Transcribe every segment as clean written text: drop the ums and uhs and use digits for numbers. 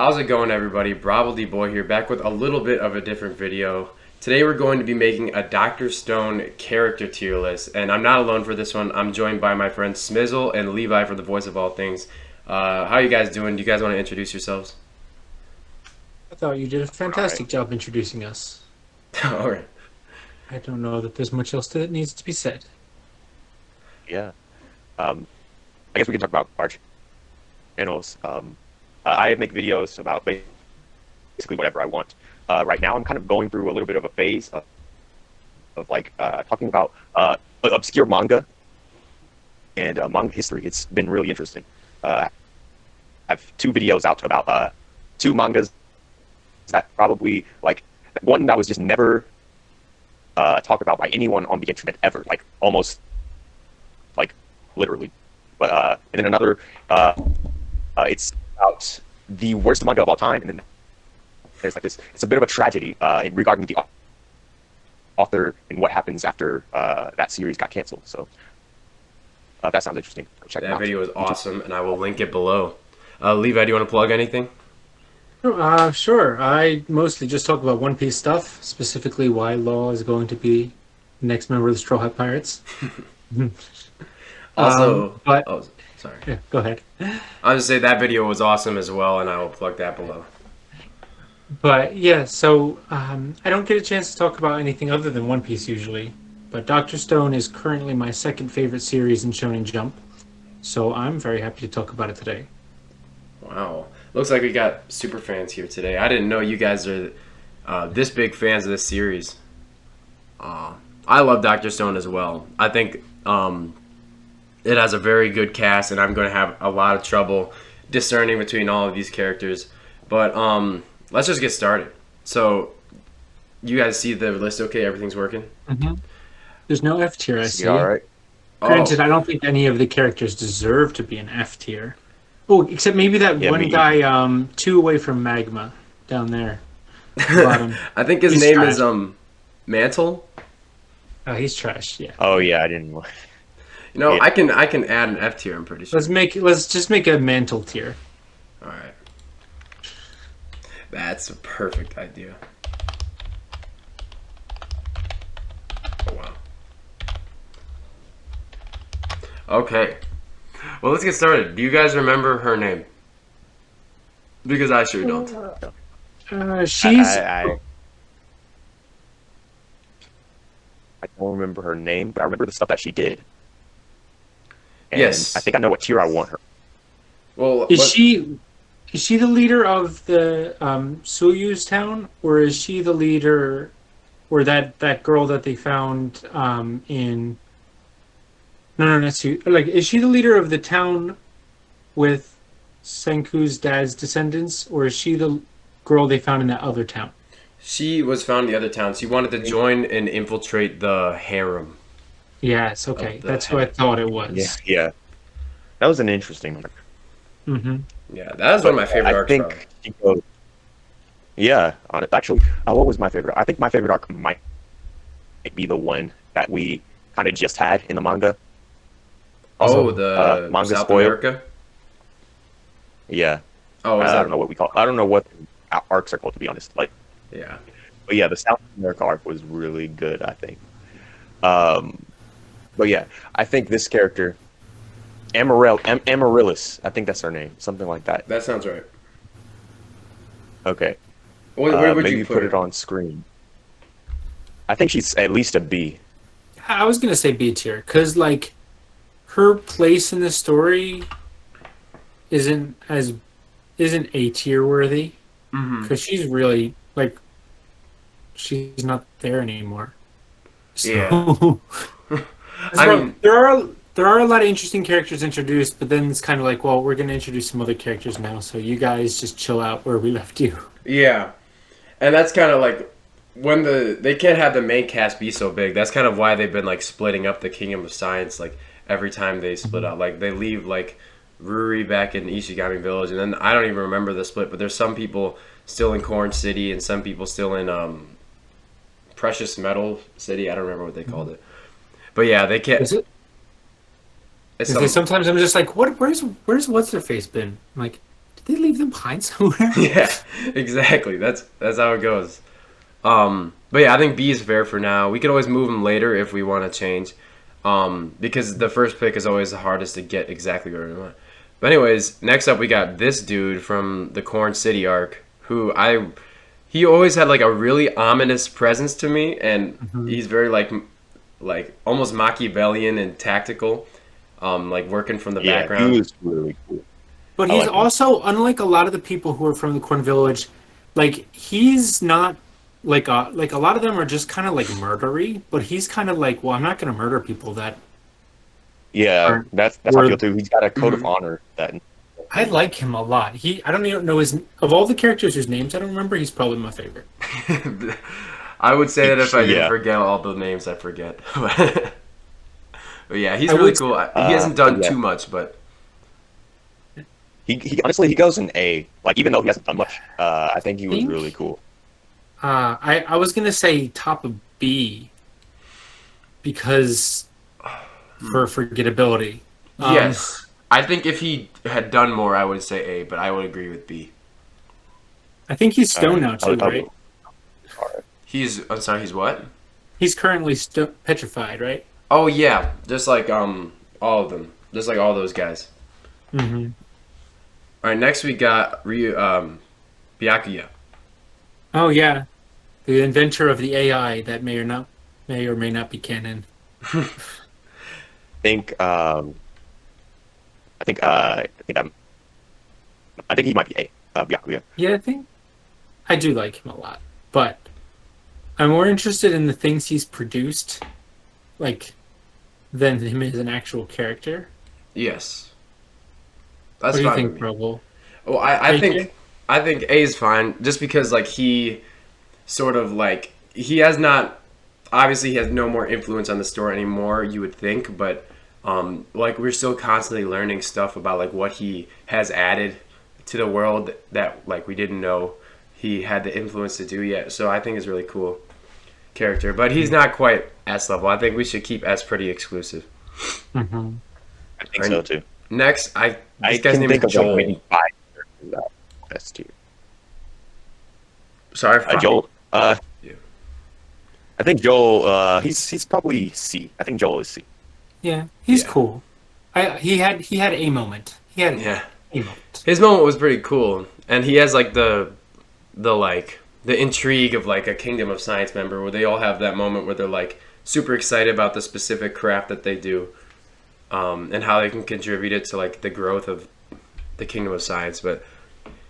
How's it going, everybody? Bravo D Boy here, back with a little bit of a different video. Today we're going to be making a Dr. Stone character tier list, and I'm not alone for this one. I'm joined by my friends Smizzle and Levi for the voice of all things. How you guys doing? Do you guys want to introduce yourselves? I thought you did a All right. fantastic job introducing us. All right. I don't know that there's much else that needs to be said. Yeah. Um, I guess we can talk about our channels. I make videos about basically whatever I want. Right now, I'm kind of going through a little bit of a phase of like talking about obscure manga and manga history. It's been really interesting. I have two videos out about two mangas that probably like one that was just never talked about by anyone on the internet ever, like almost like literally. But and then another, it's about the worst manga of all time, and then there's like this. It's a bit of a tragedy regarding the author and what happens after that series got canceled. So that sounds interesting. Go check them That out. video is YouTube. awesome, and I will link it below. Levi, do you want to plug anything? Sure. I mostly just talk about One Piece stuff, specifically why Law is going to be the next member of the Straw Hat Pirates. Also, but oh, sorry. yeah, go ahead. I'll just say that video was awesome as well, and I will plug that below. But yeah, I don't get a chance to talk about anything other than One Piece usually. But Doctor Stone is currently my second favorite series in Shonen Jump, so I'm very happy to talk about it today. Wow. Looks like we got super fans here today. I didn't know you guys are this big fans of this series. I love Dr. Stone as well. I think it has a very good cast, and I'm going to have a lot of trouble discerning between all of these characters. But let's just get started. So, you guys see the list okay? Everything's working? hmm There's no F tier, I See, all see. right. Oh, Granted, I don't think any of the characters deserve to be an F tier. Oh, except maybe that Yeah, one me either. guy, two away from Magma, down there, at the bottom. I think his He's name is trash. Mantle. Oh, he's trash. Yeah. Oh yeah, I didn't. You know, Yeah. I can add an F tier, I'm pretty sure. Let's just make a mantle tier. All right. That's a perfect idea. Oh, wow. Okay. Well, let's get started. Do you guys remember her name? Because I sure don't. I, She's I, I I don't remember her name, but I remember the stuff that she did, and I Yes. think I know what tier I want her. Well, is what? she the leader of the Suyu's town, or is she the leader, or that girl that they found in? No, no, that's you. Like, is she the leader of the town with Senku's dad's descendants, or is she the girl they found in that other town? She was found in the other town. She wanted to join and infiltrate the harem Yes, of okay, the that's who I head. thought it Yeah, was. yeah, that was an interesting one. hmm Yeah, that is one of But my favorite I arcs, probably. think she goes. Yeah, on it. Actually, what was my favorite? I think my favorite arc might be the one that we kind of just had in the manga. Oh, Also, the manga South spoiled. America. Yeah, Oh, is I don't that? know what we call. I don't know what arcs are called, to be honest. Like, Yeah. but yeah, the South America arc was really good. I think. Um, but yeah, I think this character, Amaryllis. I think that's her name, something like that. That sounds right. Okay, Where would you maybe put put it her? on screen. I think she's at least a B. I was gonna say B tier because like her place in the story isn't as isn't A tier worthy Mm-hmm. because she's really like she's not there anymore. Yeah. So I mean, there are a lot of interesting characters introduced, but then it's kind of like, well, we're gonna introduce some other characters now, so you guys just chill out where we left you. yeah, and that's kind of like when they can't have the main cast be so big. That's kind of why they've been like splitting up the Kingdom of Science. Like every time they split out, like they leave like Ruri back in Ishigami Village, and then I don't even remember the split. But there's some people still in Corn City, and some people still in Precious Metal City. I don't remember what they called it. But yeah, they can't. Is it? It's Because some. sometimes I'm just like, what? Where's what's their face been? I'm like, did they leave them behind somewhere? Yeah, exactly. That's how it goes. But yeah, I think B is fair for now. We could always move him later if we want to change. Because the first pick is always the hardest to get exactly where we want. But anyways, next up we got this dude from the Corn City arc, who he always had like a really ominous presence to me, and he's very like almost Machiavellian and tactical, like working from the Yeah, background. he was really cool. But I he's like him. also, unlike a lot of the people who are from the Corn Village, like he's not like a lot of them are just kind of like murdery, but he's kind of like, well, I'm not going to murder people that Yeah, Or- that's how I or- feel too. He's got a code of honor that. I like him a lot. I don't even know his of all the characters whose names I don't remember. He's probably my favorite. I would say that if I didn't Yeah. forget all the names, I forget. But yeah, he's I really would- cool. He hasn't done yeah. too much, but He honestly he goes in A. Like even though he hasn't done much, I think he was Think? really cool. I was gonna say top of B because for forgettability. yes. I think if he had done more, I would say A, but I would agree with B. I think he's stoned now Alright, too, I'll- right? I'm sorry, he's what? He's currently petrified, right? Oh yeah, just like all of them, just like all those guys. Mm-hmm. All right, next we got Byakuya. Oh yeah, the inventor of the AI that may or may not be canon. I think he might be A. Byakuya. Yeah, I do like him a lot, but I'm more interested in the things he's produced, like, than him as an actual character. Yes, that's What do you fine think, with me. Robo? Well, I Thank think you. I think A is fine, just because like he sort of like he has not obviously he has no more influence on the story anymore. You would think, but like we're still constantly learning stuff about like what he has added to the world that like we didn't know he had the influence to do yet. So I think it's really cool character, but he's not quite S level. I think we should keep S pretty exclusive. Mm-hmm. I think so too. Next, I this guy's can name think is of like Joel. maybe 5 characters that are S tier. Sorry, Joel. Yeah. I think Joel. He's probably C. I think Joel is C. Yeah, he's Yeah. cool. He had a moment. He had Yeah. a moment. His moment was pretty cool, and he has like the intrigue of like a Kingdom of Science member, where they all have that moment where they're like super excited about the specific craft that they do, and how they can contribute it to like the growth of the Kingdom of Science. But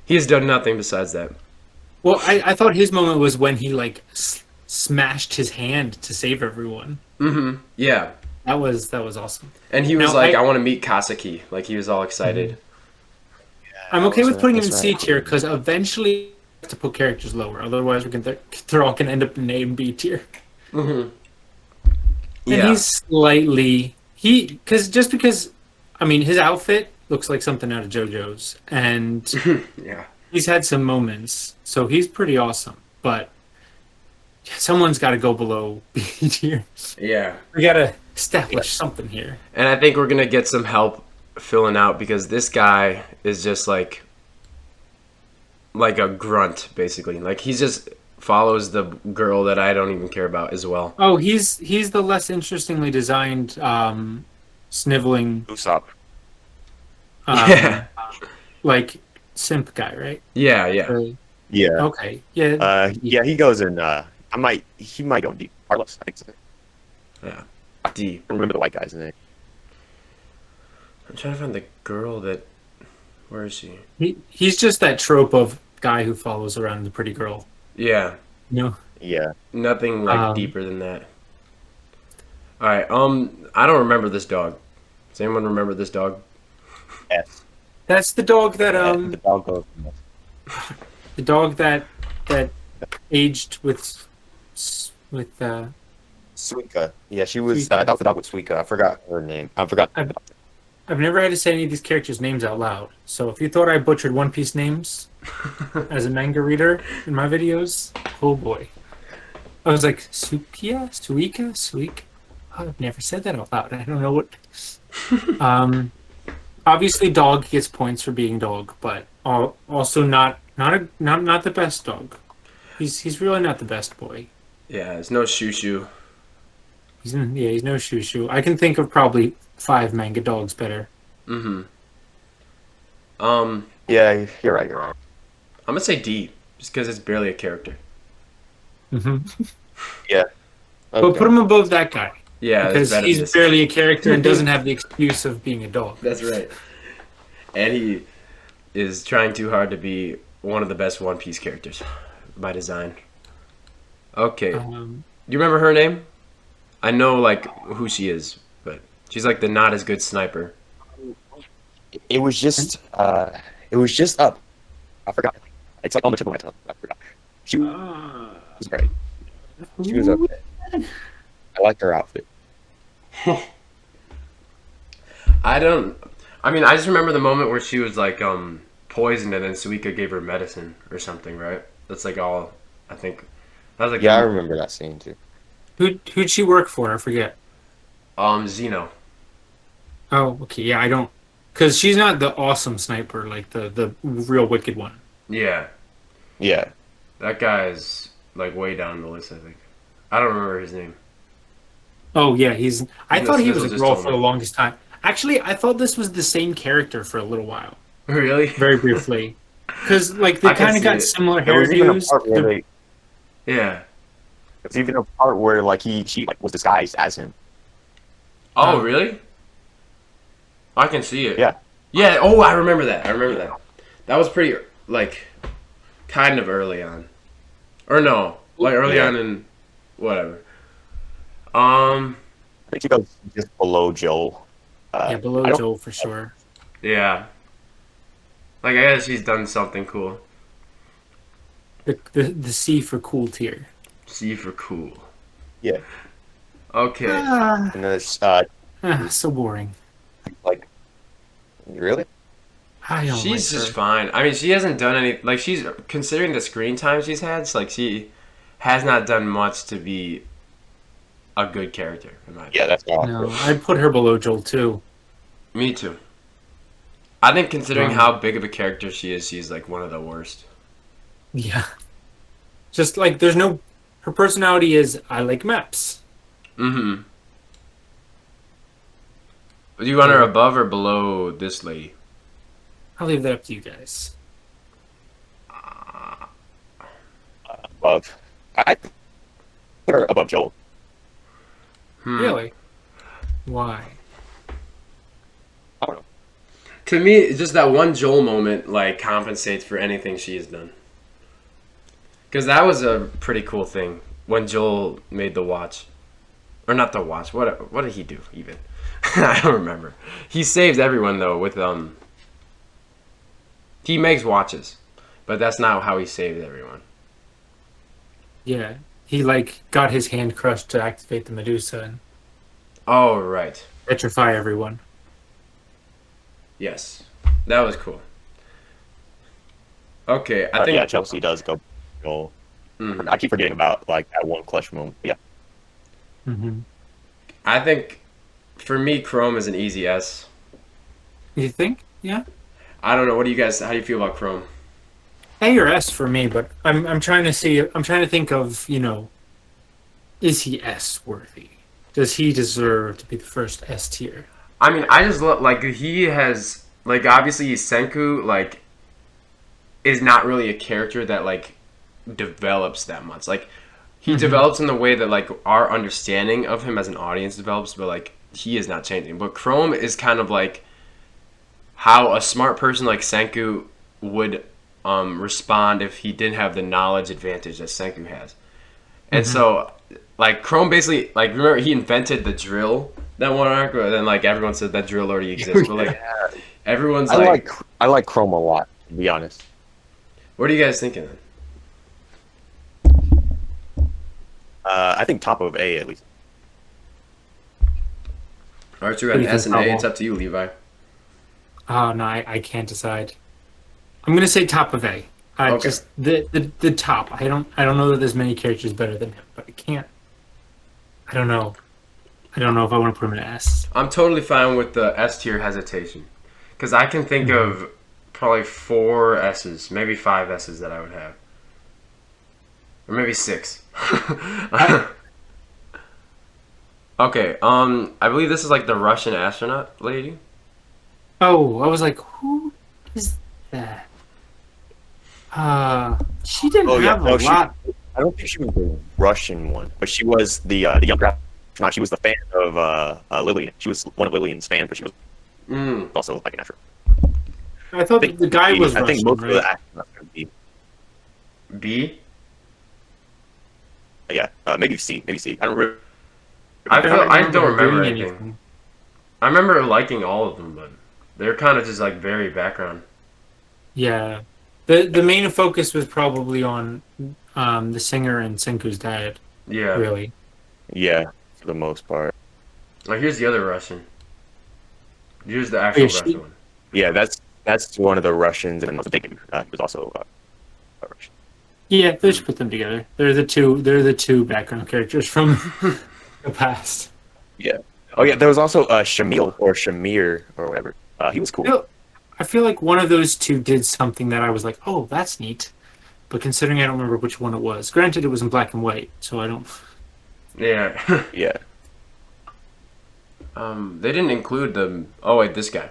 he has done nothing besides that. Well, I thought his moment was when he like smashed his hand to save everyone. Mm-hmm. Yeah, That was awesome. and he was Now, like, I- "I want to meet Kasaki." Like he was all excited. I'm okay with putting him in That's C right. tier because eventually we have to put characters lower. Otherwise, they're all gonna end up in A and B tier. Mm-hmm. And Yeah. he's slightly because I mean his outfit looks like something out of JoJo's, and Yeah. he's had some moments, so he's pretty awesome. But someone's got to go below B tier. Yeah. We got to establish something here. And I think we're gonna get some help filling out because this guy is just like a grunt basically. Like he just follows the girl that I don't even care about as well. Oh, he's the less interestingly designed sniveling Usopp. Yeah. like simp guy, right? Yeah, yeah. Or- Yeah. okay, yeah. Yeah. He goes in. He might go in D. Carlos. I think so. D. I don't remember the white guy's name. I'm trying to find the girl that where is she? He's just that trope of guy who follows around the pretty girl. Yeah. You know? Yeah. Nothing like Um, deeper than that. Alright, I don't remember this dog. Does anyone remember this dog? S. That's the dog that The dog goes. the dog that aged with Suika. Yeah, she was. Suika. That was the dog with Suika. I forgot her name. I forgot. I've never had to say any of these characters' names out loud. So if you thought I butchered One Piece names as a manga reader in my videos, oh boy. I was like, Suika? I've never said that out loud. I don't know what. Obviously, dog gets points for being dog, but Also not the best dog. He's really not the best boy. Yeah, it's no shoo shoo. He's no shoo shoo. I can think of probably 5 manga dogs better. Mm-hmm. Um, Yeah, you're right. You're right. I'm gonna say D, just because it's barely a character. Mm-hmm. Yeah. But put him above that guy Yeah, it's because better than he's this. barely a character and doesn't have the excuse of being a dog. That's right. And he is trying too hard to be one of the best One Piece characters by design. Okay. Do you remember her name? I know like who she is, but she's like the not as good sniper. It was just up. I forgot. It's like on the tip of my tongue. I forgot. She was great. She was okay. I like her outfit. I mean, I just remember the moment where she was like poisoned and then Suika gave her medicine or something, right? That's like all I think. That was like Yeah, I remember that scene too. Who'd she work for? I forget. Zeno. Oh, okay. Yeah, I don't. Because she's not the awesome sniper, like the real wicked one. Yeah. Yeah. That guy's like way down the list, I think. I don't remember his name. Oh, yeah. I thought he was a Snizzle just girl told for me. the longest time. Actually, I thought this was the same character for a little while. Really? Very briefly. Because, like, they I can kind of see got it. similar There was even a hairdos. part where they. Yeah. There's even a part where like she like was disguised as him. Oh, Oh. really? I can see it. Yeah. Yeah. Oh, I remember that. I remember that. That was pretty like kind of early on, or no, like early Yeah. on in whatever. I think she goes just below Joel. Yeah, below I don't- Joel for sure. Yeah. Like I guess she's done something cool. The C for cool tier. C for cool. Yeah. Okay. And there's So boring. like really. I don't She's like just her. fine. I mean, she hasn't done any. Like she's considering the screen time she's had. It's like she has not done much to be a good character in my opinion. Yeah, that's all. No, I'd put her below Joel too. Me too. I think considering Um, how big of a character she is, she's like one of the worst. Yeah. Just like there's no. Her personality is I like maps. Mm-hmm. Do you want her above or below this lady? I'll leave that up to you guys. Above. I put her above Joel. Really? Why? I don't know. To me, it's just that one Joel moment like compensates for anything she has done. Because that was a pretty cool thing when Joel made the watch, or not the watch. What did he do even? I don't remember. He saves everyone though with He makes watches, but that's not how he saved everyone. Yeah. He like got his hand crushed to activate the Medusa and Oh right. petrify everyone. Yes, that was cool. Okay, I think Yeah, Chelsea does go Joel. Mhm. I keep forgetting about like that one clutch moment. Yeah. Mm-hmm. I think for me, Chrome is an easy S. You think? Yeah. I don't know. What do you guys? How do you feel about Chrome? A or S for me, but I'm trying to see. I'm trying to think of is he S worthy? Does he deserve to be the first S tier? I mean, I just look like he has like obviously Senku like is not really a character that like develops that much. Like he develops in the way that like our understanding of him as an audience develops, but like he is not changing. But Chrome is kind of like how a smart person like Senku would respond if he didn't have the knowledge advantage that Senku has. And so like Chrome basically like remember he invented the drill that one arc, but then like everyone said that drill already exists. But like everyone's I like Chrome a lot, to be honest. what are you guys thinking then? I think top of A at least. All right, so we What got do you S think, and A. Pablo? It's up to you, Levi. Oh no, I can't decide. I'm gonna say top of A. Okay. Just the top. I don't know that there's many characters better than him, but I can't. I don't know. I don't know if I want to put him in S. I'm totally fine with the S tier hesitation because I can think of probably 4 S's, maybe 5 S's that I would have, or maybe 6. Okay. I believe this is like the Russian astronaut lady. Oh, I was like, who is that? She didn't Oh yeah, have a no, lot. I don't think she was the Russian one, but she was the young astronaut. She was the fan of Lillian. She was one of Lillian's fans, but she was Mm. also like an astronaut. I thought the guy was I think Russian, most of the right? astronauts would be. B. Yeah, maybe C. Maybe C. I don't really. I don't her remember doing anything. I remember liking all of them, but they're kind of just like very background. Yeah. The main focus was probably on the singer and Senku's dad, Yeah. really. Yeah, for the most part. Like here's the other Russian. Here's the actual Yeah, she- Russian one. Yeah, that's one of the Russians, and then the big he was also a Russian. Yeah, they just put them together. They're the two background characters from the past. Yeah. Oh yeah, there was also Shamil or Shamir or whatever. He was cool. I feel like one of those two did something that I was like, oh, that's neat. But considering I don't remember which one it was. Granted, it was in black and white, so I don't... Yeah. Yeah. They didn't include the. Oh wait, this guy.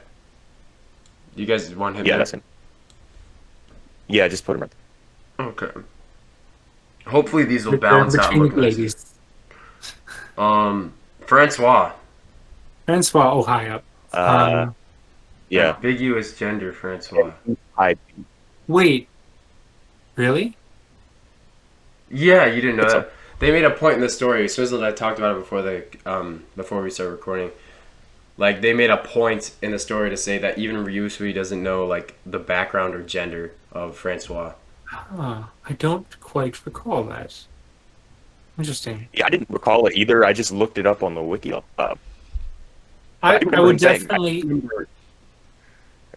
You guys want him? Yeah, there? that's him. Yeah, just put him right Okay. Hopefully these will balance out. between Look the nice. ladies. Francois. Francois, oh, high up. there. Yeah. Ambiguous gender, Francois. Wait. Really? Yeah, you didn't know It's that. They made a point in the story. Swizzle and I talked about it before we started recording. Like they made a point in the story to say that even Ryusui doesn't know like the background or gender of Francois. I don't quite recall that. Interesting. Yeah, I didn't recall it either. I just looked it up on the wiki. I remember would him saying- definitely...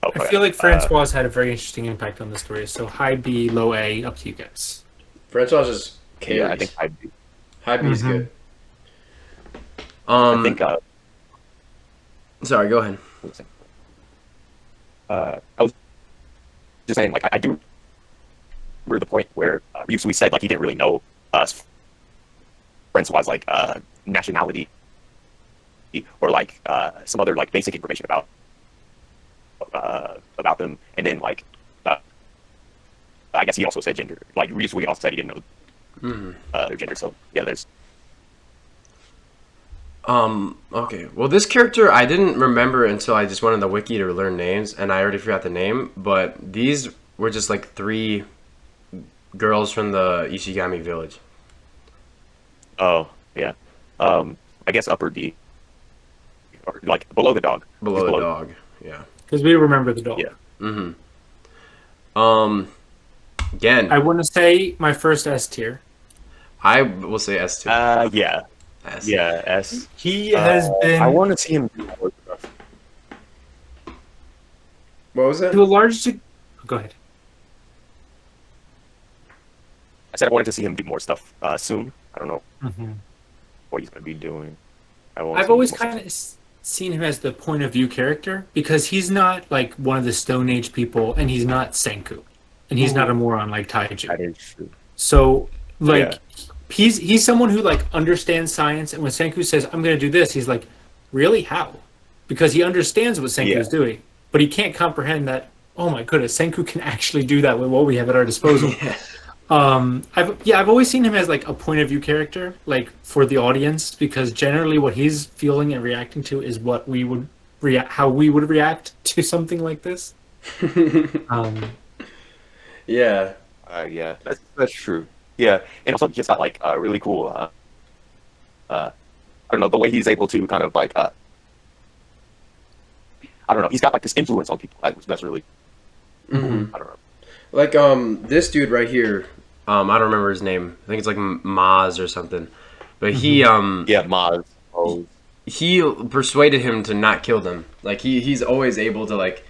Oh, I feel like Francois had a very interesting impact on the story. So high B, low A, up to you guys. Francois is Yeah, I think I'd be. high B is Mhm. good. I think. Sorry, go ahead. I was just saying, like, I do remember the point where Ryusui said, like, he didn't really know Francois' like nationality or like some other like basic information about them, and then like I guess he also said gender. Like Ryusui also said he didn't know their gender. So yeah, there's. Okay. Well, this character I didn't remember until I just went on the wiki to learn names, and I already forgot the name. But these were just like 3 girls from the Ishigami village. Oh yeah, I guess upper D, or like below the dog. Below Just the dog. Yeah. Because we remember the dog. Yeah. Again, Uh, I want to say my first S tier. I will say S2. Yeah, S. yeah, S. He has been... I want to see him do more stuff. What was it? To a large... Go ahead. I said I wanted to see him do more stuff soon. I don't know Mm-hmm. what he's going to be doing. I've always kind of seen him as the point of view character because he's not like one of the Stone Age people, and he's not Senku, and he's not a moron like Taiju. That is true. So like he's someone who like understands science, and when Senku says I'm going to do this, he's like, really, how? Because he understands what Senku is doing, but he can't comprehend that. Oh my goodness, Senku can actually do that with what we have at our disposal. I've always seen him as like a point of view character, like for the audience, because generally what he's feeling and reacting to is what we would how we would react to something like this. Yeah. Yeah, that's true. Yeah, and also just got like really cool. I don't know, the way he's able to kind of like I don't know. He's got like this influence on people. That's really. I don't know. Like this dude right here, I don't remember his name. I think it's like Maz or something. But he Yeah, Maz. Oh. he persuaded him to not kill them. Like he's always able to like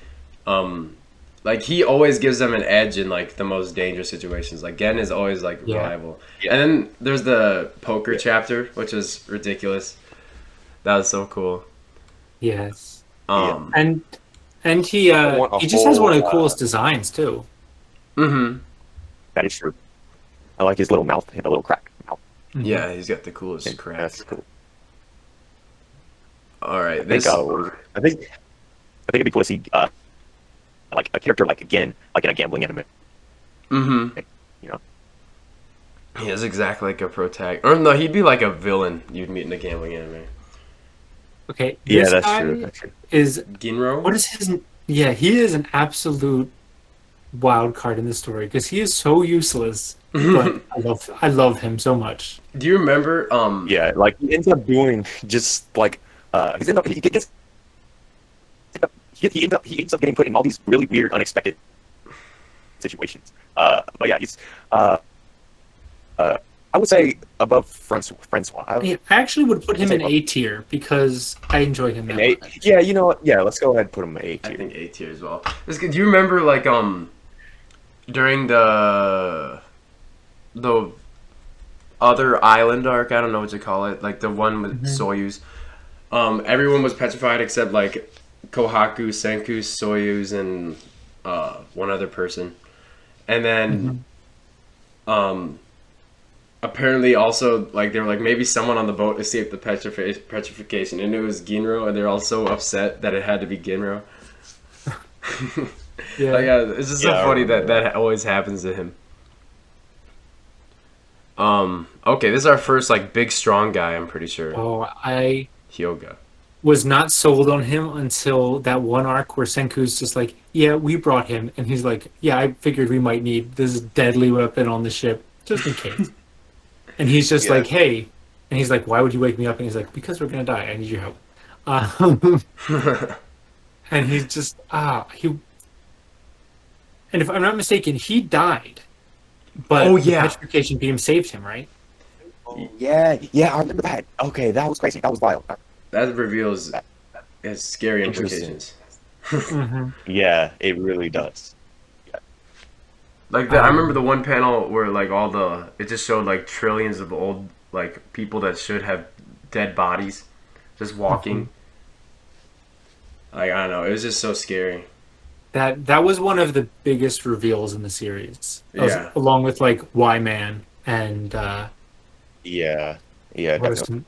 he always gives them an edge in like the most dangerous situations. Like Gen is always like reliable. Yeah. And then there's the poker chapter, which is ridiculous. That was so cool. Yes. Um And And want a he just has one of the whole, coolest designs too. Mm-hmm. That is true. I like his little mouth, his little crack mouth. Yeah, he's got the coolest Yeah, crack. that's cool. All right, I think, I think it'd be cool to see like a character like again, like in a gambling anime. Mm-hmm. You know, He is exactly like a protag. Or no, he'd be like a villain you'd meet in a gambling anime. Okay, yeah, this that's guy true. That's true. is Ginro? what is his? Yeah, he is an absolute wild card in this story because he is so useless. But I love him so much. Do you remember? Yeah, like he ends up doing just like he ends up getting put in all these really weird, unexpected situations. But yeah, he's I would say above Francois. I actually would put him in A tier because I enjoy him that A, much. yeah, you know what? Yeah, let's go ahead and put him in A I tier. think A tier as well. Do you remember like during the other island arc? I don't know what to call it. Like the one with Soyuz. Everyone was petrified except like Kohaku, Senku, Soyuz, and one other person. And then apparently also like they were like maybe someone on the boat escaped the petrification, and it was Ginro, and they're all so upset that it had to be Ginro. Yeah. Like, it's just so Yeah, I funny remember that always happens to him. Okay, this is our first like big strong guy. I'm pretty sure Oh, I Hyoga. was not sold on him until that one arc where Senku's just like, yeah, we brought him. And he's like, yeah, I figured we might need this deadly weapon on the ship just in case. And he's just Yeah. like, hey. And he's like, why would you wake me up? And he's like, because we're going to die. I need your help. And he's just, he. And if I'm not mistaken, he died. But Oh, the yeah. petrification beam saved him, right? Yeah, I remember that. Okay, that was crazy. That was wild. That reveals has scary Interesting. implications. Mm-hmm. Yeah, it really does. Like I remember the one panel where like it just showed like trillions of old like people that should have dead bodies just walking. Like I don't know, it was just so scary. That was one of the biggest reveals in the series. Yeah. Along with like Y-Man and Yeah, what is definitely.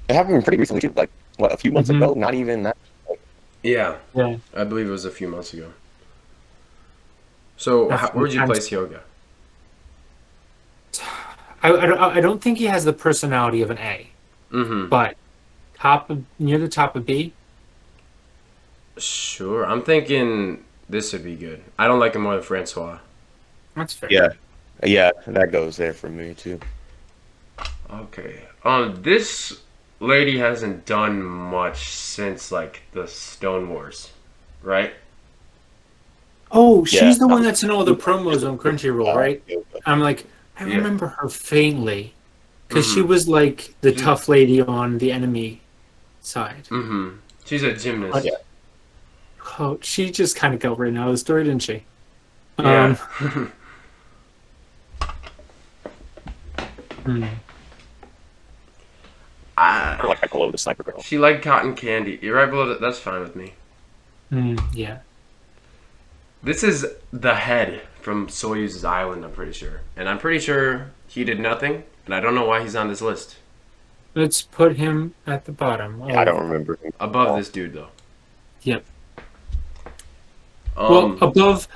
It happened pretty recently too. Like what, a few months ago? Not even that. Yeah, yeah. I believe it was a few months ago. So That's where'd you intense. place Hyoga? I don't think he has the personality of an A, Mm-hmm. but near the top of B. Sure, I'm thinking this would be good. I don't like him more than Francois. That's fair. Yeah, that goes there for me too. Okay. This lady hasn't done much since like the Stone Wars, right? Oh, she's Yeah. the one that's in all the promos on Crunchyroll, right? I'm like, I Yeah. remember her faintly because she Mhm. was like the tough lady on the enemy side. Mm-hmm. She's a gymnast. Yeah. Oh, she just kind of got written out of the story, didn't she? Yeah. Hmm. Or like that below the sniper girl. She liked cotton candy. You're right below that. That's fine with me. Yeah. This is the head from Soyuz's island, I'm pretty sure. And I'm pretty sure he did nothing, and I don't know why he's on this list. Let's put him at the bottom. I don't remember. Above this dude, though. Yep. Well, above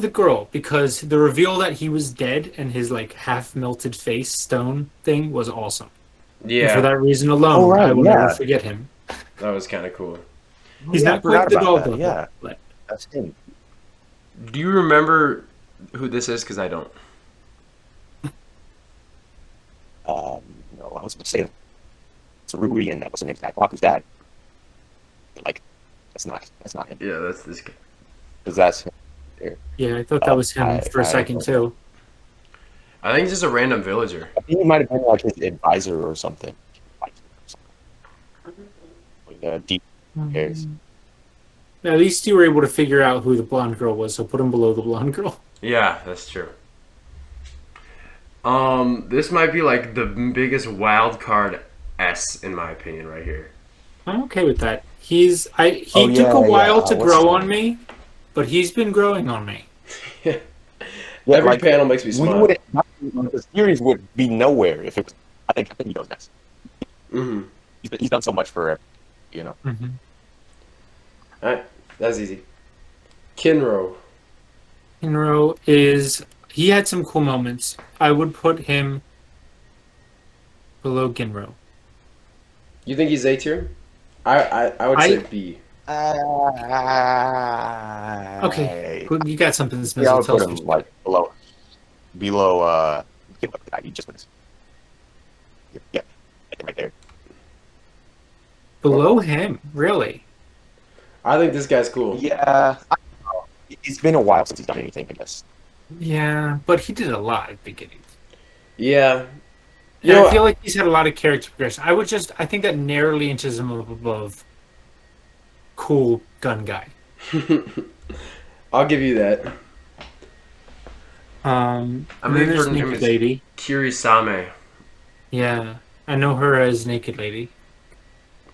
the girl, because the reveal that he was dead and his like half melted face stone thing was awesome. And yeah, for that reason alone, Oh, right, I will yeah. never forget him. that was kind of cool. He's Yeah, I not quite forgot the about dog that, level, yeah. but That's him. Do you remember who this is? Because I don't. No, I was about to say it's Rui and what's the name? Baku's dad. Like, that's not him. Yeah, that's this guy. Because that's him. yeah, I thought that was him for a second too. I think he's just a random villager. I think he might have been like his advisor or something. Like, deep hairs. At least you were able to figure out who the blonde girl was, so put him below the blonde girl. Yeah, that's true. This might be like the biggest wild card S in my opinion right here. I'm okay with that. He Oh took a yeah, yeah. while to What's his grow on name? me, but he's been growing on me. Yeah, Every like panel makes me we smile. wouldn't. The series would be nowhere if it was. I think he goes next. Mm-hmm. He's done so much for it, you know. Mm-hmm. All right, that's easy. Kinro. Hinro he had some cool moments. I would put him below Ginro. You think he's A tier? I would say I B. okay. I, You got something, yeah, I Smizzle. would Tell put us him what you got. like below. Give up the guy. He just wins. Yeah, right there. Below him, really? I think this guy's cool. Yeah, it's been a while since he's done anything. I guess. Yeah, but he did a lot at the beginning. Yeah. And You I know, feel like he's had a lot of character progression. I think that narrowly inches him up above cool gun guy. I'll give you that. And I'm then gonna there's put him Naked as Lady. Kirisame. Yeah, I know her as Naked Lady.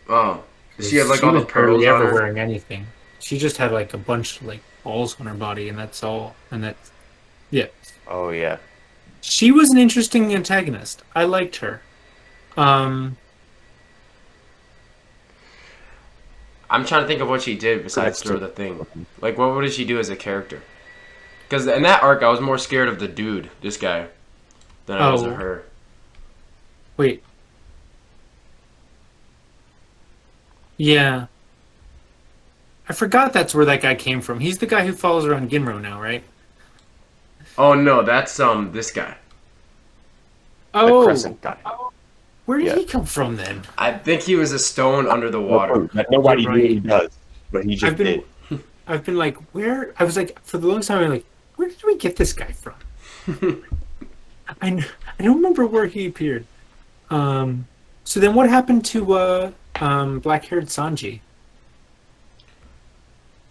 Oh. Does she have like all the was pearls barely on ever her? wearing anything. She just had like a bunch of like balls on her body, and that's all. And that's yeah. Oh yeah. She was an interesting antagonist. I liked her. I'm trying to think of what she did besides throw the thing. Like, what did she do as a character? Because in that arc, I was more scared of the dude, this guy, than I was of Oh. her. Wait. Yeah. I forgot that's where that guy came from. He's the guy who follows around Ginro now, right? Oh no, that's this guy. The Oh, crescent guy. where did Yeah. he come from then? I think he was a stone under the water. That nobody You're really right. does, but he just I've been, did. I've been like, where? I was like, for the longest time, I'm like, where did we get this guy from? I don't remember where he appeared. So then, what happened to black-haired Sanji?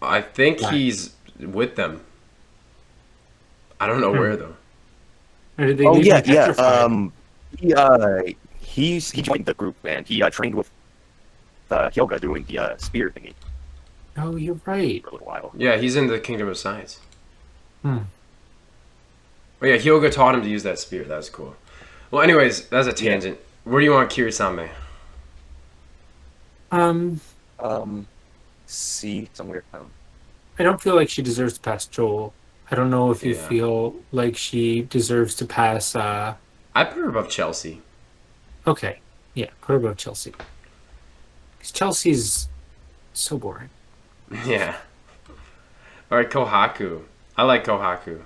I think Right. he's with them. I don't know where though. Or did they Oh leave yeah, him yeah. petrified? He joined the group and he trained with Hyoga doing the spear thingy Oh, you're right. for a little while. Yeah, he's in the Kingdom of Science. Hmm. Oh yeah, Hyoga taught him to use that spear. That was cool. Well, anyways, that's a tangent. Where do you want Kirisame? See somewhere. I don't feel like she deserves to pass Joel. I don't know if you Yeah. feel like she deserves to pass. I put her above Chelsea. Okay, yeah, put her above Chelsea. Because Chelsea's so boring. Yeah. All right, Kohaku. I like Kohaku.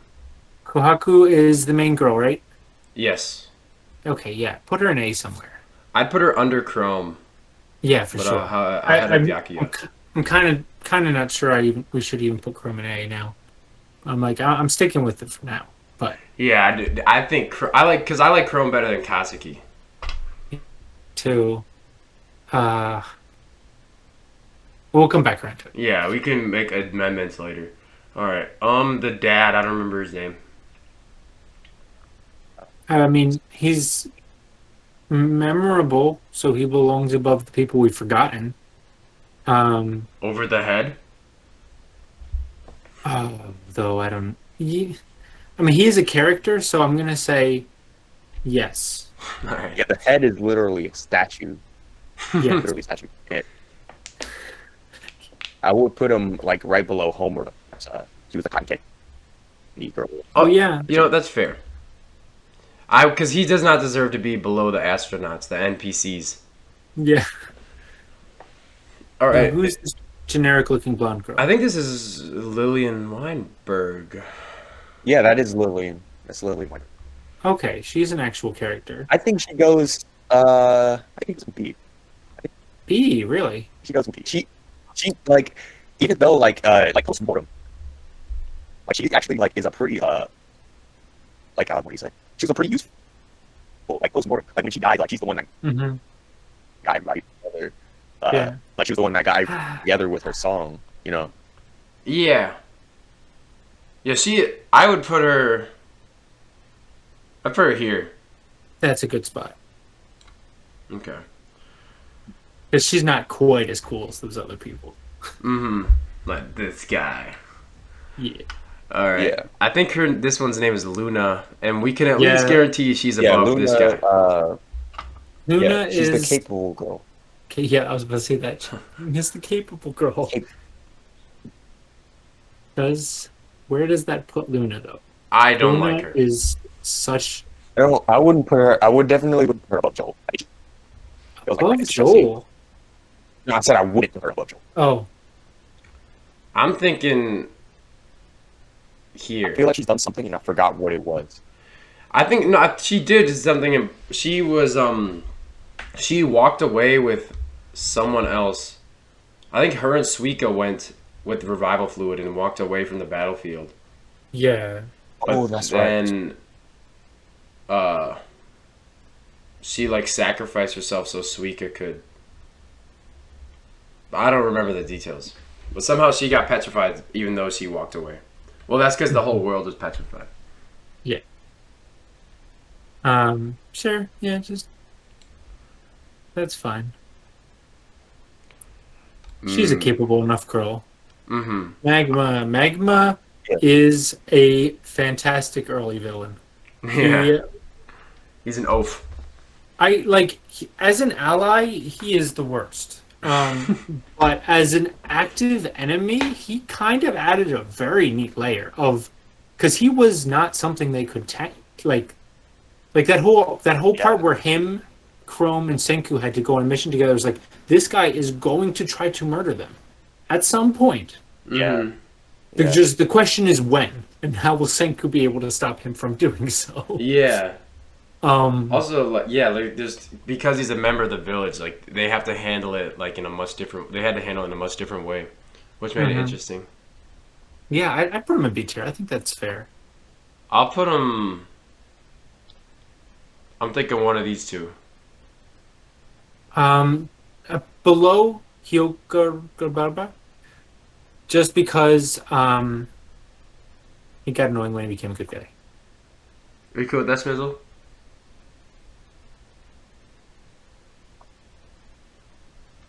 Kohaku is the main girl, right? Yes. Okay, yeah, put her in A somewhere. I'd put her under Chrome, Yeah, for but sure. I had I'm, Byakuya. I'm kind of not sure we should even put Chrome in A now. I'm like I'm sticking with it for now. But Yeah, I think I like Chrome better than Katsuki. to we'll come back around to it. Yeah, we can make amendments later. All right. The dad. I don't remember his name. I mean, he's memorable, so he belongs above the people we've forgotten. Over the head. Though I don't. I mean, he is a character, so I'm gonna say yes. All right. Yeah, the head is literally a statue. Yeah. Literally a statue. Yeah. I would put him like right below Homer. He was a cotton candy girl. Oh yeah. You know that's fair. Because he does not deserve to be below the astronauts, the NPCs. Yeah. All right. Who's this generic-looking blonde girl? I think this is Lillian Weinberg. Yeah, that is Lillian. That's Lillian. Okay, she's an actual character. I think she goes. I think it's B. B, really? She goes B. She like even though like post-mortem, like she actually like is a pretty what do you say? She was a pretty useful like post-mortem. Like when she died, like she's the one that Mm-hmm. got right together. Yeah. Like she was the one that got together with her song. You know. Yeah. Yeah, I would put her. I'd put her here. That's a good spot. Okay. Because she's not quite as cool as those other people. Mm-hmm. Like this guy. Yeah. All right. Yeah. I think this one's name is Luna, and we can at Yeah. least guarantee she's Yeah, above Luna. this guy. Luna Yeah, she's is the capable girl. Okay, yeah, I was about to say that. Is the capable girl. Where does that put Luna though? I don't Luna like her. is such No, I wouldn't put her. I would definitely put her above Joel. I feels like above right, Chelsea. Joel. No, I said I wouldn't put her above Joel. Oh, I'm thinking I here. feel like she's done something and I forgot what it was. I think no, she did something. She was she walked away with someone else. I think her and Suika went with revival fluid and walked away from the battlefield. yeah. Oh, that's right. then, she like sacrificed herself so Suika could. I don't remember the details, but somehow she got petrified even though she walked away. Well, that's because the whole world was petrified. Sure, yeah, just that's fine. She's a capable enough girl. Mm-hmm. Magma Yeah. is a fantastic early villain. Yeah, he's an oaf. As an ally, he is the worst. But as an active enemy, he kind of added a very neat layer of, because he was not something they could tank. Like that whole part where him, Chrome, and Senku had to go on a mission together was like, this guy is going to try to murder them at some point. Yeah. Mhm. Yeah. Just the question is when, and how will Senku be able to stop him from doing so? Yeah. Um, Also, like, yeah, like, there's because he's a member of the village. Like, they have to handle it like in a much different. They had to handle it in a much different way, which made it Mhm. interesting. yeah, I'd put him in B tier. I think that's fair. I'll put him. I'm thinking one of these two. Below Hyokugababa, just because he got annoying when he became a good guy. Are you cool with that, Smizzle?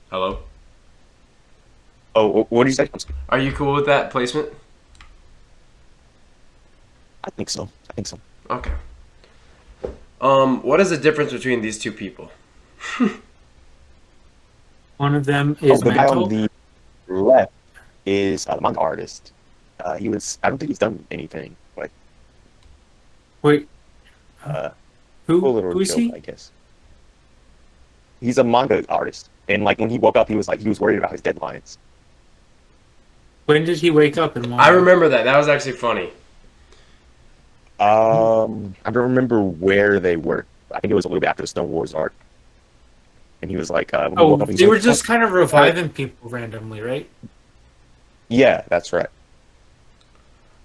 Hello. Oh, what did you say? Are you cool with that placement? I think so. I think so. Okay. What is the difference between these two people? One of them Oh, is the guy Mantle. on the left is the manga artist. He was. I don't think he's done anything. But Wait, cool little who is joke, he? I guess. He's a manga artist, and like when he woke up, he was worried about his deadlines. When did he wake up and why? I remember that. That was actually funny. I don't remember where they were. I think it was a little bit after the Stone Wars arc. And he was like, when he Oh, woke up, he was they like, were just kind of reviving people randomly, right? Yeah, that's right.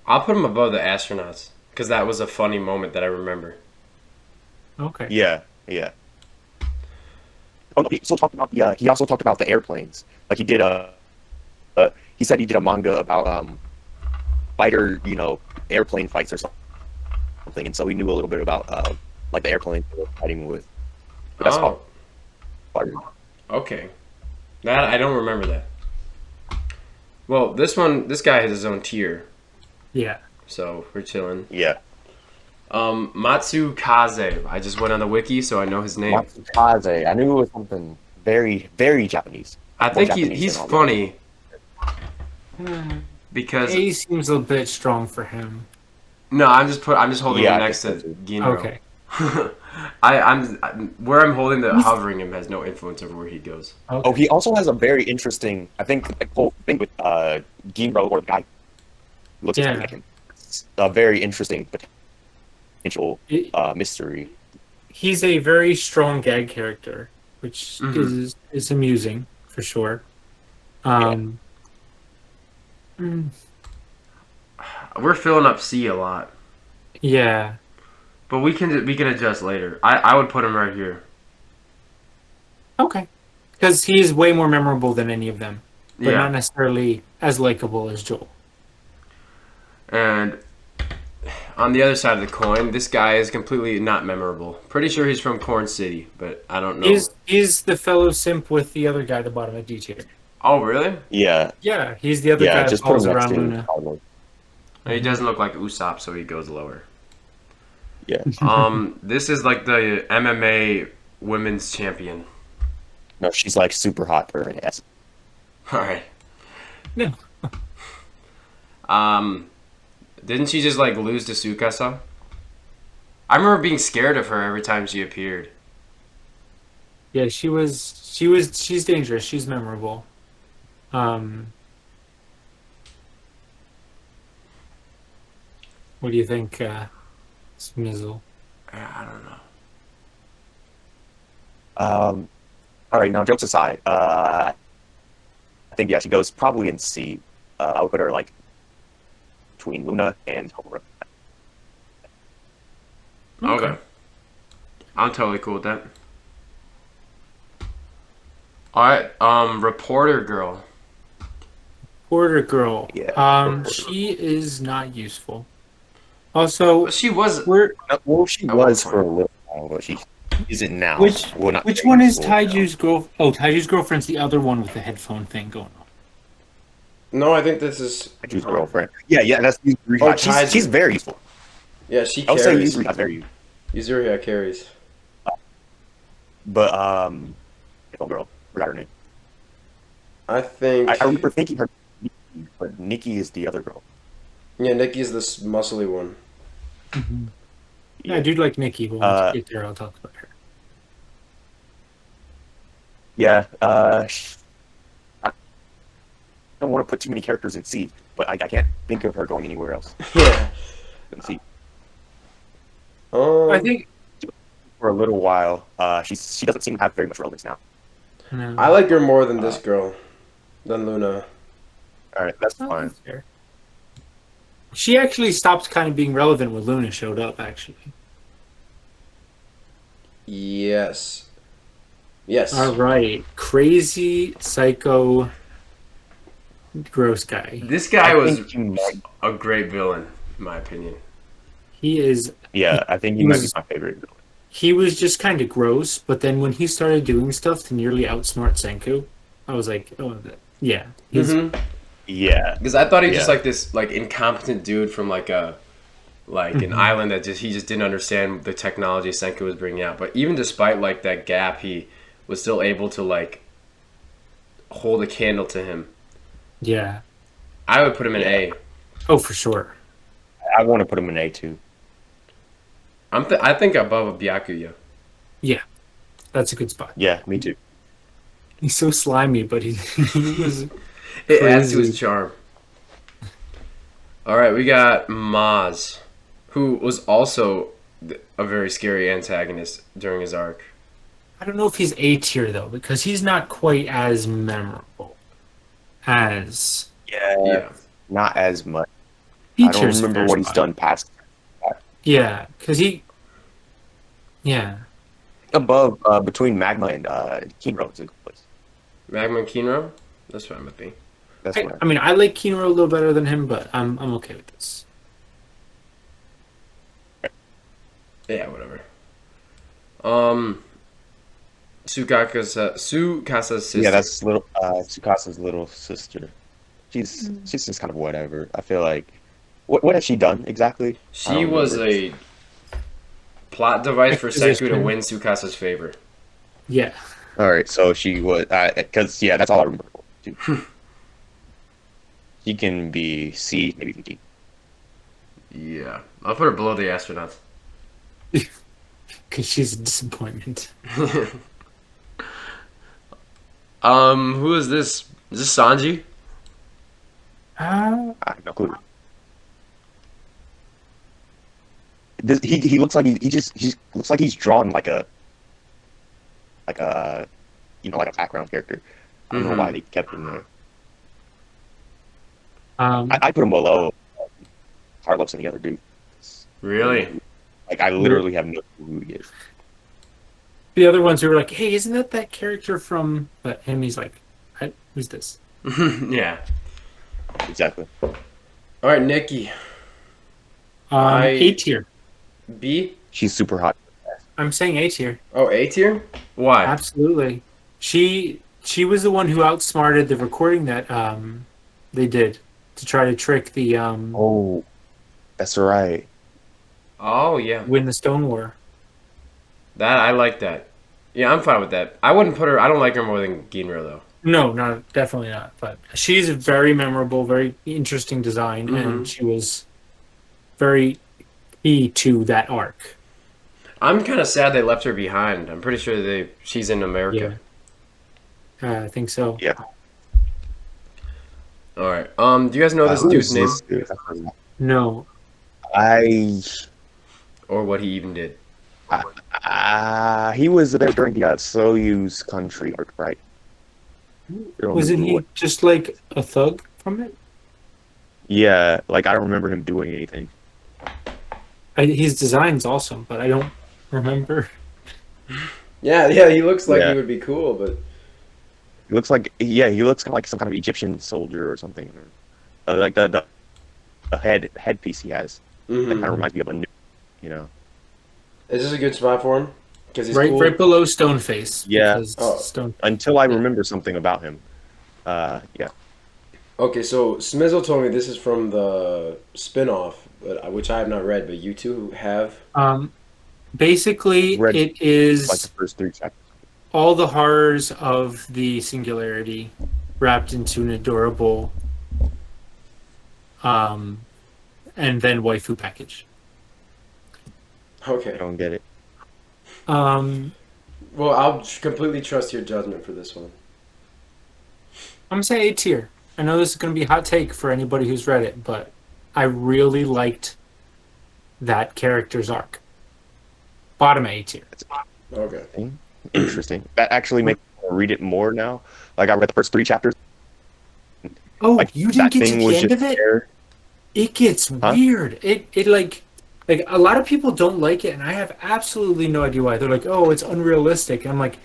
I'll put him above the astronauts because that was a funny moment that I remember. Okay. Yeah, yeah. Oh, no, he also talked about the. He also talked about the airplanes. Like he did he said he did a manga about fighter, airplane fights or something, and so he knew a little bit about like the airplanes they were fighting with. But that's all. Okay. That I don't remember that. Well, this guy has his own tier, Yeah. so we're chilling. Yeah. Matsukaze. I just went on the wiki, so I know his name. Matsukaze. I knew it was something very, very Japanese. I More think Japanese he's than all funny Hmm. because A seems a bit strong for him. no, I'm just holding Yeah, him I next to think so too. Ginro. Okay. I'm where I'm holding the hovering him has no influence over where he goes. Okay. Oh, he also has a very interesting, I think, like, whole thing with Ginro, or the guy who looks Yeah. like him. It's a very interesting potential It- mystery. He's a very strong gag character, which Mhm. is amusing for sure. Mm, We're filling up C a lot, yeah. but we can adjust later. I would put him right here. Okay. Because he is way more memorable than any of them, but Yeah, not necessarily as likable as Joel. and on the other side of the coin, this guy is completely not memorable. Pretty sure he's from Corn City, but I don't know. He's the fellow simp with the other guy at the bottom of D tier. Oh, really? Yeah, Yeah, he's the other yeah. guy that Just put him falls next around to Luna. Cardinal. He doesn't look like Usopp, so he goes lower. Yeah. This is like the MMA women's champion. No, she's like super hot for her ass. All right. No. Didn't she just like lose to Tsukasa? I remember being scared of her every time she appeared. Yeah, she's dangerous. She's memorable. What do you think, Smizzle? I don't know. All right, now jokes aside, I think yeah, she goes probably in C. I would put her like between Luna and Homura. Okay. I'm totally cool with that. Alright, reporter girl. Porter girl. Yeah. She is not useful. Also, She was. Well, she At was one for a point. little while, but she isn't now. which Well, not which very one is useful now. Taiju's girl? Oh, Taiju's girlfriend's the other one with the headphone thing going on. No, I think this is. Taiju's girlfriend. Yeah, that's Yuzuriha. Oh, Taiju. She's very useful. Yeah, she I would say carries. Yuzuriha's very useful. Yuzuriha carries. But oh, girl, forgot her name. I think. I remember thinking her, but Nikki is the other girl. Yeah, Nikki's this muscly one. Yeah, I do like Nikki, but once we get there, I'll talk about her. Yeah, I don't want to put too many characters in C, but I can't think of her going anywhere else Yeah. than C. I think. For a little while, she doesn't seem to have very much relevance now. I like her more than this girl, than Luna. All right, that's Oh, fine. that's fair. She actually stopped kind of being relevant when Luna showed up, actually. Yes. Yes. All right. Crazy, psycho, gross guy. This guy I was think you might- a great villain, in my opinion. He is. Yeah, I think He you might be was- my favorite. He was just kind of gross, but then when he started doing stuff to nearly outsmart Senku, I was like, oh, yeah. He's, Yeah, Because I thought he was just Yeah. like this like incompetent dude from like a an island that he just didn't understand the technology Senku was bringing out. But even despite like that gap, he was still able to like hold a candle to him. Yeah. I would put him in A. Oh, for sure. I want to put him in A too. I think above Byakuya. Yeah. That's a good spot. Yeah, me too. He's so slimy, but he was. It adds to Crazy. his charm. All right, we got Maz, who was also a very scary antagonist during his arc. I don't know if he's A tier, though, because he's not quite as memorable as. Yeah. Not as much. B I don't tier's remember fair what he's spot. done past. Yeah, because he. Yeah. Above, between Magma and Kinro is a good place. Magma and Kinro? That's fine with me. That's I, where. I mean, I like Kinro a little better than him, but I'm okay with this. Yeah, whatever. Tsukasa's sister. Yeah, that's little Tsukasa's little sister. She's just kind of whatever. I feel like what has she done exactly? I She don't was remember. a plot device for Senku to Exposition. win Tsukasa's favor. Yeah. All right, so she was because yeah, that's all I remember. Too. She can be C, maybe even D. Yeah, I'll put her below the astronauts. Because she's a disappointment. Who is this? Is this Sanji? Uh, I have no clue. He looks like he looks like he's drawn like a like a background character. I don't know why they kept him there. I put him below Harlops and the other dude. Really? Like I literally have no clue who he is. the other ones who were like, hey, isn't that character from. But him, he's like, who's this? Yeah. Exactly. All right, Nikki. A tier. B. She's super hot. I'm saying A tier. Oh, A tier. Why? Absolutely. She was the one who outsmarted the recording that they did to try to trick the Oh, that's right. Oh yeah, win the Stone War. that I like that. Yeah, I'm fine with that. I wouldn't put her. I don't like her more than Ginra though. No, definitely not. But she's a very memorable, very interesting design, and she was very key to that arc. I'm kind of sad they left her behind. I'm pretty sure she's in America. I think so. Yeah. All right. Do you guys know this Who dude's is name this dude? No. I or what he even did? he was there during the Soyuz country arc, right? Wasn't he just like a thug from it? Yeah, like I don't remember him doing anything. His design's awesome, but I don't remember. Yeah, he looks like Yeah. he would be cool, but He looks like he looks kind of like some kind of Egyptian soldier or something. Like the headpiece he has. That kind of reminds me of a new, you know. is this a good spot for him? Because he's Right, cool. right below Stoneface. Yeah. because Oh. Stone. Until I remember something about him. Yeah. Okay, so Smizzle told me this is from the spin-off, which I have not read, but you two have. Basically, Read, it is Like the first 3 chapters. all the horrors of the singularity wrapped into an adorable and then waifu package. I Okay. don't get it. Well, I'll completely trust your judgment for this one. I'm gonna say A tier. I know this is gonna be a hot take for anybody who's read it, but I really liked that character's arc. Bottom A tier. Okay. Interesting. That actually makes me want to read it more now. Like I read the first 3 chapters. Oh, Like you didn't that get to thing the was end just of it? there. It gets weird. It like a lot of people don't like it, and I have absolutely no idea why. They're like, oh, it's unrealistic. And I'm like,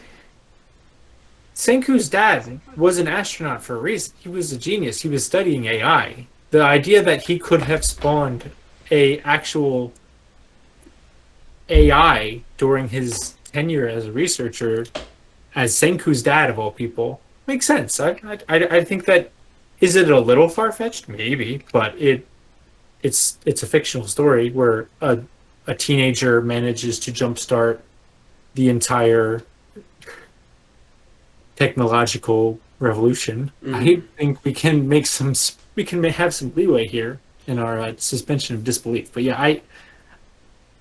Senku's dad was an astronaut for a reason. He was a genius. He was studying AI. The idea that he could have spawned a actual AI during his tenure as a researcher, as Senku's dad of all people, makes sense. I think that, is it a little far fetched? Maybe, but it's a fictional story where a teenager manages to jumpstart the entire technological revolution. I think we can have some leeway here in our suspension of disbelief. But yeah,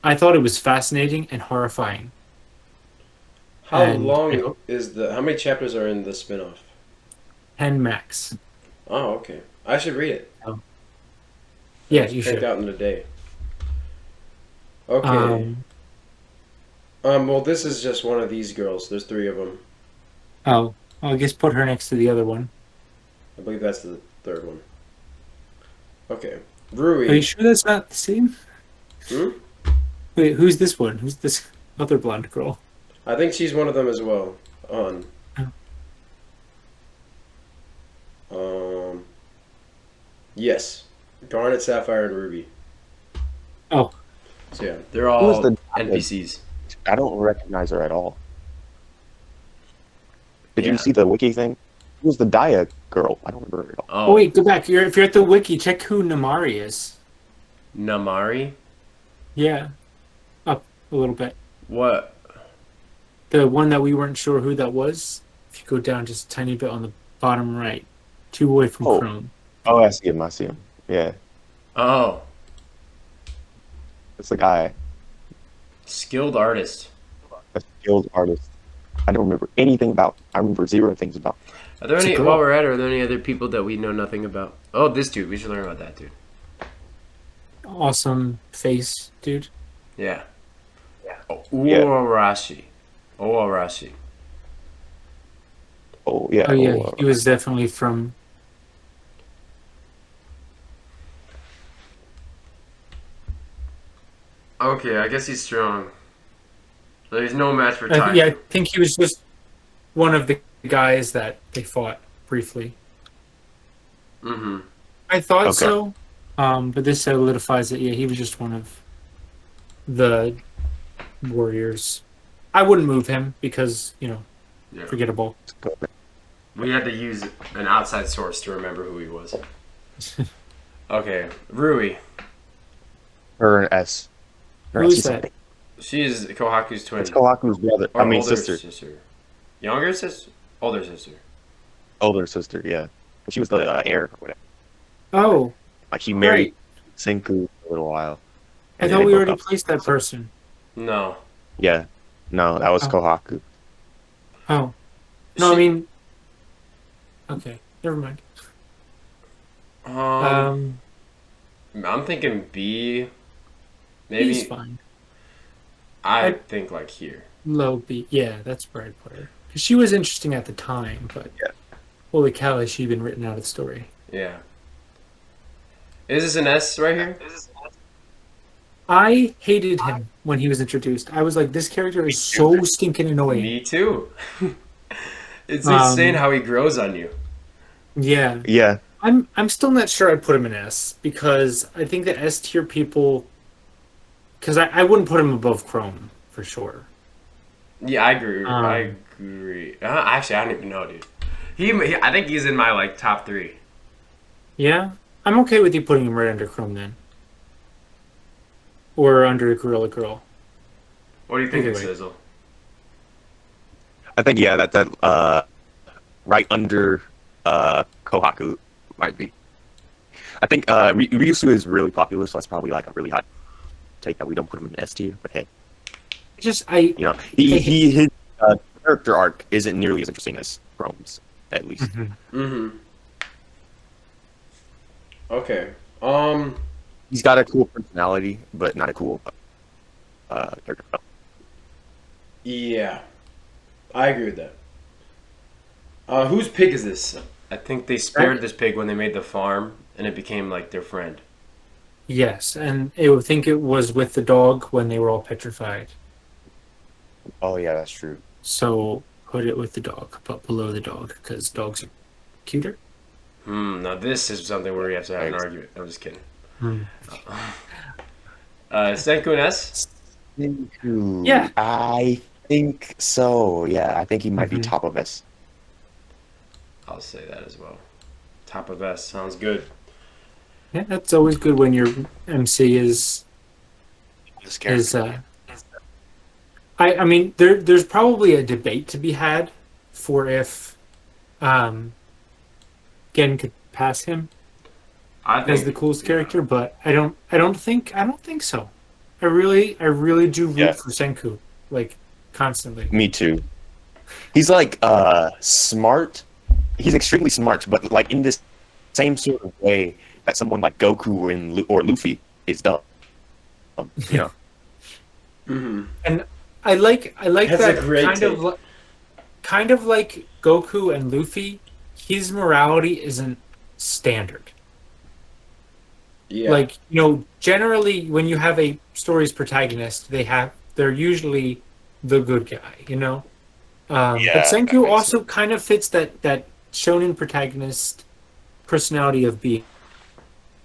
I thought it was fascinating and horrifying. How And- long is how many chapters are in the spin-off? 10 max. Oh, okay. I should read it. Yeah, you Check should. out in a day. Okay. Well, this is just one of these girls. There's 3 of them. Oh, well, I guess put her next to the other one. I believe that's the 3rd one. Okay. Are you Rui. sure that's not the same? Hmm? Wait, who's this one? Who's this other blonde girl? I think she's one of them as well. On. Yes. Garnet, Sapphire, and Ruby. Oh. So yeah, they're Who was all the- NPCs. I don't recognize her at all. Did Yeah. you see the wiki thing? Who was the Daya girl? I don't remember her at all. Oh, wait, go back. If you're at the wiki, check who Namari is. Namari? Yeah. Up a little bit. What? The one that we weren't sure who that was. If you go down just a tiny bit on the bottom right, 2 away from Oh. Chrome. Oh, I see him. I see him. Yeah, Oh, it's the guy, skilled artist. a skilled artist. I don't remember anything about. I remember 0 things about. Are there It's a any, girl. while we're at it, are there any other people that we know nothing about? Oh, this dude. We should learn about that dude. Awesome face, dude. Yeah. Oh, Yeah. Uarashi. Uarashi. Oh yeah. Oh, yeah. He was definitely from. Okay, I guess he's strong. There's no match for I Ty. yeah, I think he was just one of the guys that they fought briefly. Mm-hmm. I thought Okay. so, But this solidifies it. Yeah, he was just one of the warriors. I wouldn't move him because, Yeah. forgettable. We had to use an outside source to remember who he was. Okay, Rui. Her and S. Or Who's she's that? something. She's Kohaku's twin. It's Kohaku's brother. Or I mean, older sister. Younger sister? Older sister. Older sister, yeah. She was the heir or whatever. Oh, Like, she married right. Senku for a little while. I And thought then we they already broke up. placed that person. No. Yeah. No, that was Oh. Kohaku. Oh. No, I She- mean... Okay, never mind. I'm thinking B. Maybe. He's fine. I think like here. Low B. Yeah, that's where I'd put her. 'Cause she was interesting at the time, but... Yeah. Holy cow, has she been written out of the story. Yeah. Is this an S right here? I hated him when he was introduced. I was like, this character is so stinking annoying. Me too. It's Um, insane how he grows on you. Yeah. Yeah. I'm still not sure I'd put him in S because I think the S tier people, because I wouldn't put him above Chrome for sure. Yeah, I agree. I agree. Actually, I don't even know, dude. I think he's in my like top 3. Yeah, I'm okay with you putting him right under Chrome then, or under Gorilla Girl. What do you think, Either way. Sizzle? I think, yeah, that right under Kohaku might be. I think Ryusu is really popular, so that's probably like a really hot take that we don't put him in S tier. But hey, I you know, his character arc isn't nearly as interesting as Chrome's, at least. Mm-hmm. Okay. He's got a cool personality, but not a cool character. Yeah. I agree with that. Whose pig is this? I think they spared this pig when they made the farm, and it became like their friend. yes, and I would think it was with the dog when they were all petrified. Oh yeah, that's true. So put it with the dog, but below the dog because dogs are cuter. Now this is something where we have to have an argument. I'm just kidding. Hmm. Senku and S? Yeah. I think so. Yeah, I think he might be Mhm. top of S. I'll say that as well. Top of S. Sounds good. Yeah, that's always good when your MC is This character. is. I mean, there's probably a debate to be had for if Gen could pass him I as the coolest character, but I don't think so. I really do root Yeah. for Senku, like constantly. Me too. He's like smart. He's extremely smart, but like in this same sort of way that someone like Goku or Luffy is dumb. You know. Mm-hmm. And I like That's that a great kind of like Goku and Luffy. His morality isn't standard. Yeah. Like, generally when you have a story's protagonist, they're usually the good guy, Yeah, but that Senku makes also kind of fits that shonen protagonist personality of being,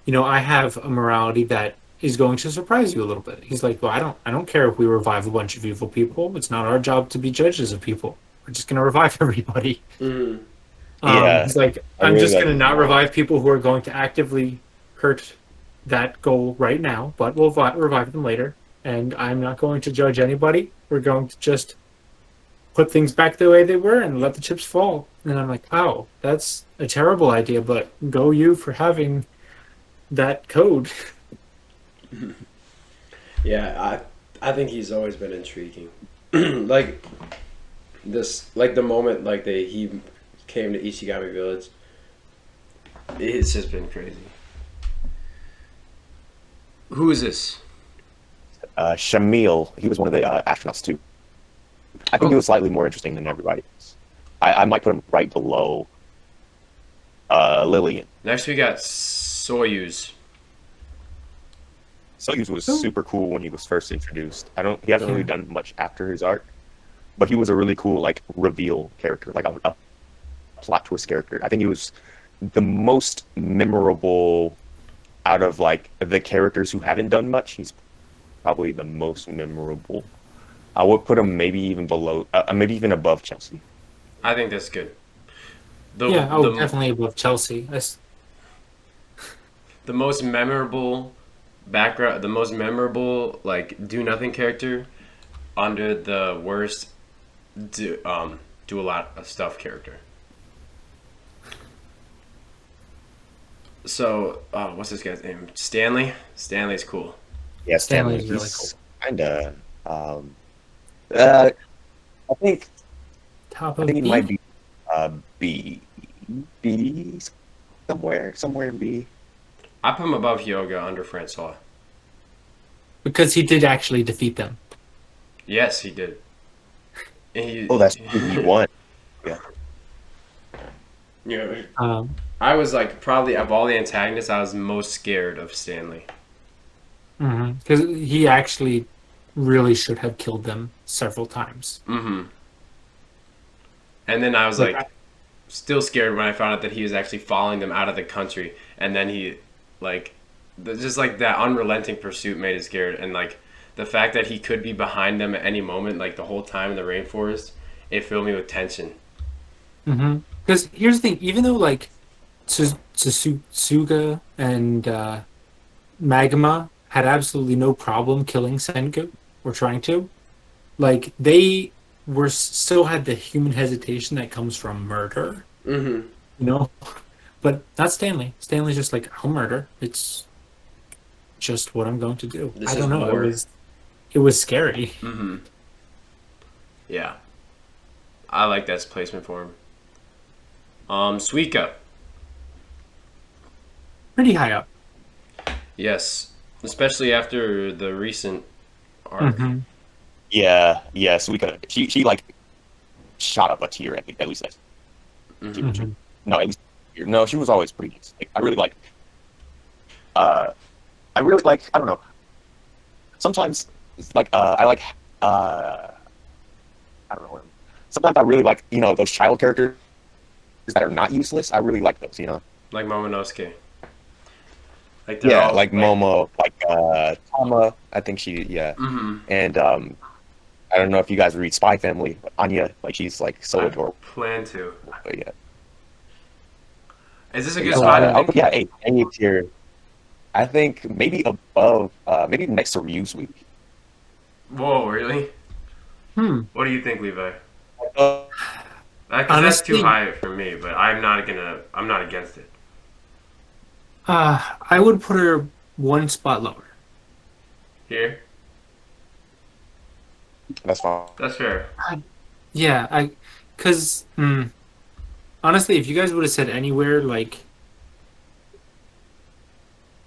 I have a morality that is going to surprise you a little bit. He's like, well, I don't care if we revive a bunch of evil people. It's not our job to be judges of people. We're just going to revive everybody. Mm-hmm. Yeah, He's like, I I'm really just like going to his not morality. revive people who are going to actively hurt that goal right now, but we'll revive them later. And I'm not going to judge anybody. We're going to just put things back the way they were and let the chips fall. And I'm like, oh, that's a terrible idea, but go you for having that code. Yeah, I think he's always been intriguing. Like the moment like he came to Ichigami Village, it's just been crazy. Who is this? Shamil, he was one of the astronauts too. I think he was slightly more interesting than everybody else. I might put him right below Lillian. Next we got Soyuz. Soyuz was Oh. super cool when he was first introduced. He hasn't really done much after his arc, but he was a really cool like reveal character, like a plot twist character. I think he was the most memorable out of like the characters who haven't done much, he's probably the most memorable. I would put him maybe even below, maybe even above Chelsea. I think that's good. The, Yeah, oh, the, definitely above Chelsea. the most memorable background, the most memorable like do nothing character under the worst do a lot of stuff character. So, what's this guy's name? Stanley. Stanley's cool. Yeah, Stanley's Stanley. really He's kinda. I think Top I of think he B? might be B somewhere in B. I put him above Hyoga under Francois. Because he did actually defeat them. Yes, he did. And Oh, that's he won. Yeah. You know, Um, I was like probably of all the antagonists, I was most scared of Stanley. because he actually really should have killed them several times. Mm-hmm. And then I was like still scared when I found out that he was actually following them out of the country, and then he like just like that unrelenting pursuit made it scared, and like the fact that he could be behind them at any moment, like the whole time in the rainforest, it filled me with tension. Because here's the thing, even though like Suga and Magma had absolutely no problem killing Sengoku or trying to, like they were still had the human hesitation that comes from murder, Mm-hmm. you know. But not Stanley. Stanley's just like, I'll murder. It's just what I'm going to do. This I is don't know. war. It was scary. Mm-hmm. Yeah. I like that placement for him. Suika. Pretty high up. Yes. Especially after the recent arc. Mhm. Yeah, yeah. So she like shot up a tier at least. Mhm. No, at least no. She was always pretty nice. Like, I really like. I don't know. Sometimes like I like. I don't know. Sometimes I really like those child characters that are not useless. I really like those. Like Momonosuke. Like they're Yeah, all, like Momo, like Tama. I think yeah. Mm-hmm. And I don't know if you guys read Spy Family, but Anya, like she's like so I adorable. plan to. But yeah. Is this a good So, spot? yeah, A tier. I think maybe above, maybe next to Ryuzui. Whoa, really? What do you think, Levi? Because that's Honestly- too high for me, but I'm not against it. I would put her one spot lower. Here? That's fine. That's fair. Yeah, because honestly, if you guys would have said anywhere like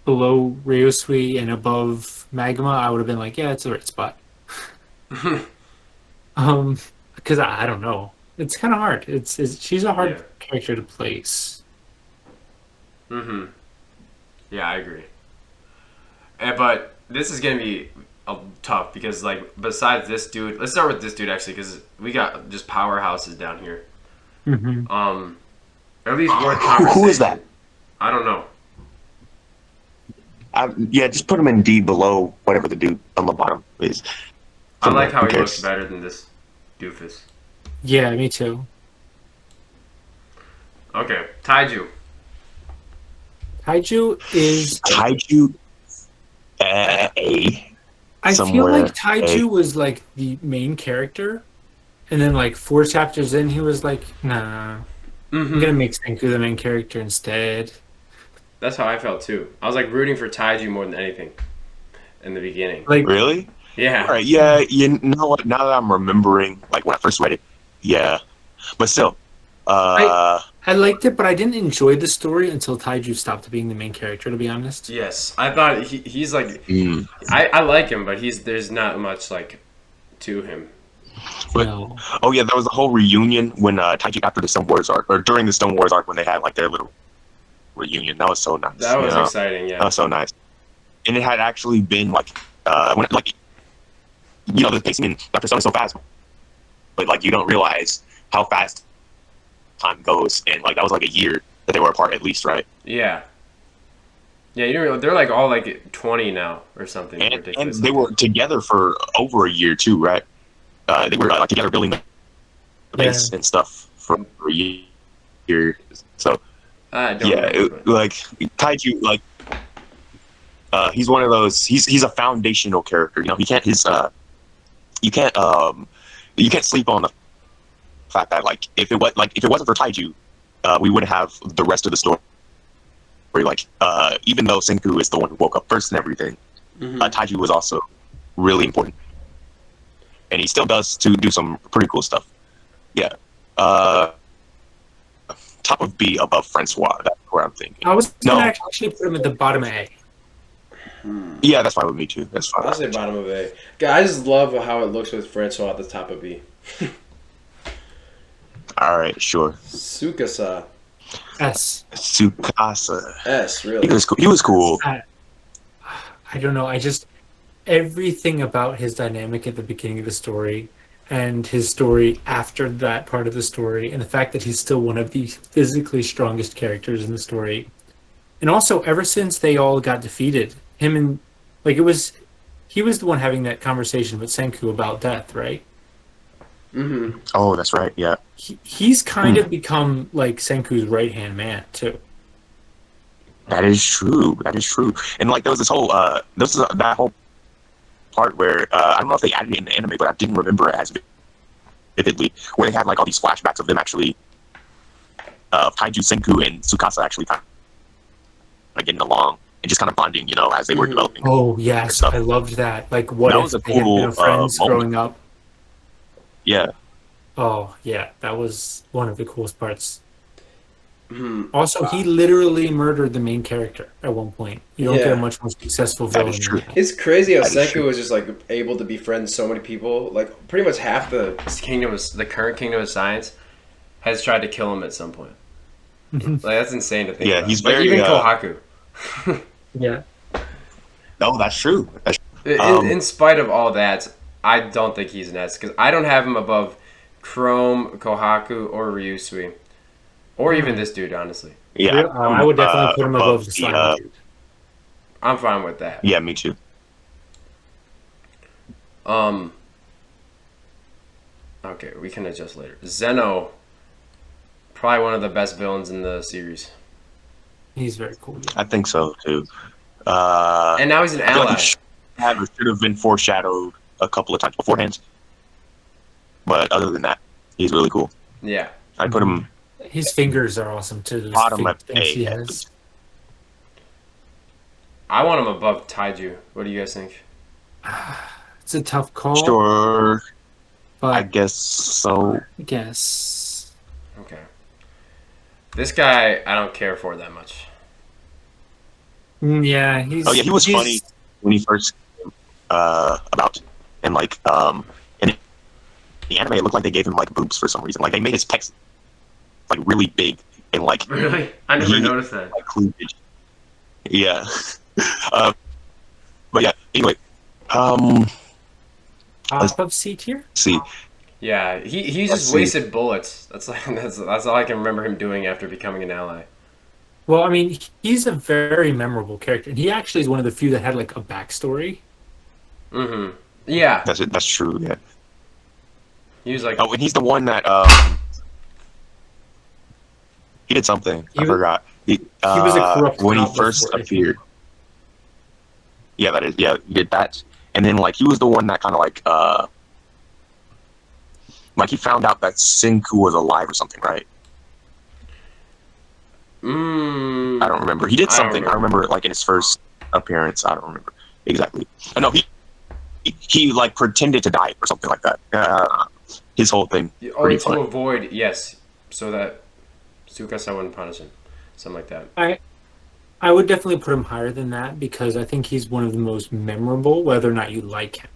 below Ryosui and above Magma, I would have been like, yeah, it's the right spot. Because I don't know, it's kind of hard. She's a hard Yeah. character to place. Mm-hmm. Yeah, I agree. But this is gonna be tough because, like, besides this dude, let's start with this dude actually, because we got just powerhouses down here. Mm-hmm. At least worth conversation. Who is that? I don't know. Yeah, just put him in D below whatever the dude on the bottom is. I like how Who he cares? looks better than this doofus. Yeah, me too. Okay, Taiju. Taiju is. Taiju A. I feel somewhere, like Taiju was like the main character, and then like 4 chapters in, he was like, "Nah, I'm Mm-hmm. gonna make Senku the main character instead." That's how I felt too. I was like rooting for Taiju more than anything in the beginning. Like, Really? Yeah. All right. Yeah. You know what? Now that I'm remembering, like when I first read it, yeah. But still, I liked it, but I didn't enjoy the story until Taiju stopped being the main character. To be honest, Yes, I thought he's like mm. I like him, but there's not much like to him. But- no. Oh yeah, there was a whole reunion when Taiji after the Stone Wars arc, or during the Stone Wars arc when they had like their little reunion. That was so nice. That was you know? exciting. That Yeah. was so nice. And it had actually been like when like the pacing in Dr. Stone is so fast, but like you don't realize how fast time goes, and like that was like a year that they were apart at least, right? Yeah. Yeah, they're like all like 20 now or something And ridiculous. they were together for over a year too, right? They were like together building the base and stuff for a year. So I don't yeah, remember. like Kaiju, like he's one of those. He's a foundational character. You know, he can't you can't you can't sleep on the fact that like if it wasn't for Kaiju, we wouldn't have the rest of the story. Like even though Senku is the one who woke up first and everything, Taiju was also really important, and he still does to do some pretty cool stuff. Yeah, top of B above Francois. That's where I'm thinking. I was No. gonna actually put him at the bottom of A. Yeah, that's fine with me too. That's fine. I'll say bottom of A. I just love how it looks with Francois at the top of B. All right, sure. Tsukasa. S. Tsukasa. S, He really. was cool. He was cool. I don't know. I just everything about his dynamic at the beginning of the story and his story after that part of the story, and the fact that he's still one of the physically strongest characters in the story, and also ever since they all got defeated, him and like he was the one having that conversation with Senku about death, right? Mm-hmm. Oh, that's right. Yeah. He's kind of become like Senku's right hand man too. That is true. That is true. And like there was this whole that whole part where I don't know if they added it in the anime, but I didn't remember it as vividly, where they had like all these flashbacks of them actually Kaiju, Senku, and Tsukasa actually kind of getting along and just kind of bonding, you know, as they were developing. Oh yes, Stuff. I loved that. Like, what That if was a they had cool, been friends moment. growing up? Yeah. Oh yeah, that was one of the coolest parts. Hmm. Also, he literally murdered the main character at one point. You don't get Yeah. a much more successful That villain is than true. that. It's crazy how That is Senku true. was just like able to befriend so many people. Like pretty much half the current kingdom of science has tried to kill him at some point. Like that's insane to think Yeah, about. he's Like, very, even Kohaku. Yeah. No, that's true. That's In spite of all that, I don't think he's an S because I don't have him above Chrome, Kohaku, or Ryusui, or even this dude. Honestly, yeah. I would definitely put him above the slime dude. I'm fine with that. Yeah, me too. Okay, we can adjust later. Zeno, probably one of the best villains in the series, He's very cool. Yeah. I think so too. and now he's an I feel like ally. he should have been foreshadowed a couple of times beforehand. But other than that, he's really cool. Yeah, I put him His fingers are awesome too. Those bottom fake of things A. he at has. least. I want him above Taiju. What do you guys think? It's a tough call, Sure, but I guess so. I guess. Okay, this guy I don't care for that much. Yeah, he's. Oh yeah, he was he's- funny when he first came about, and like in the anime, it looked like they gave him like boobs for some reason. Like they made his pecs like really big and like Really, I never He- noticed that. like cleavage. Yeah. But yeah. Anyway, Top of C tier. see. Yeah, he Let's just see. wasted bullets. That's like that's all I can remember him doing after becoming an ally. Well, I mean, he's a very memorable character, and he actually is one of the few that had like a backstory. Mm-hmm. Yeah, That's it. That's true. Yeah. he was like, Oh, and he's the one that he did something. I He was- forgot. He was a corrupt when he cop first before, I think. appeared. Yeah, that is. Yeah, he did that, and then like he was the one that kind of like he found out that Senku was alive or something, right? I don't remember. He did I don't something. I remember. remember like in his first appearance. I don't remember exactly. No, he like pretended to die or something like that. His whole thing. Oh, Pretty to funny. avoid, yes, so that Tsukasa wouldn't punish him, something like that. I would definitely put him higher than that because I think he's one of the most memorable, whether or not you like him.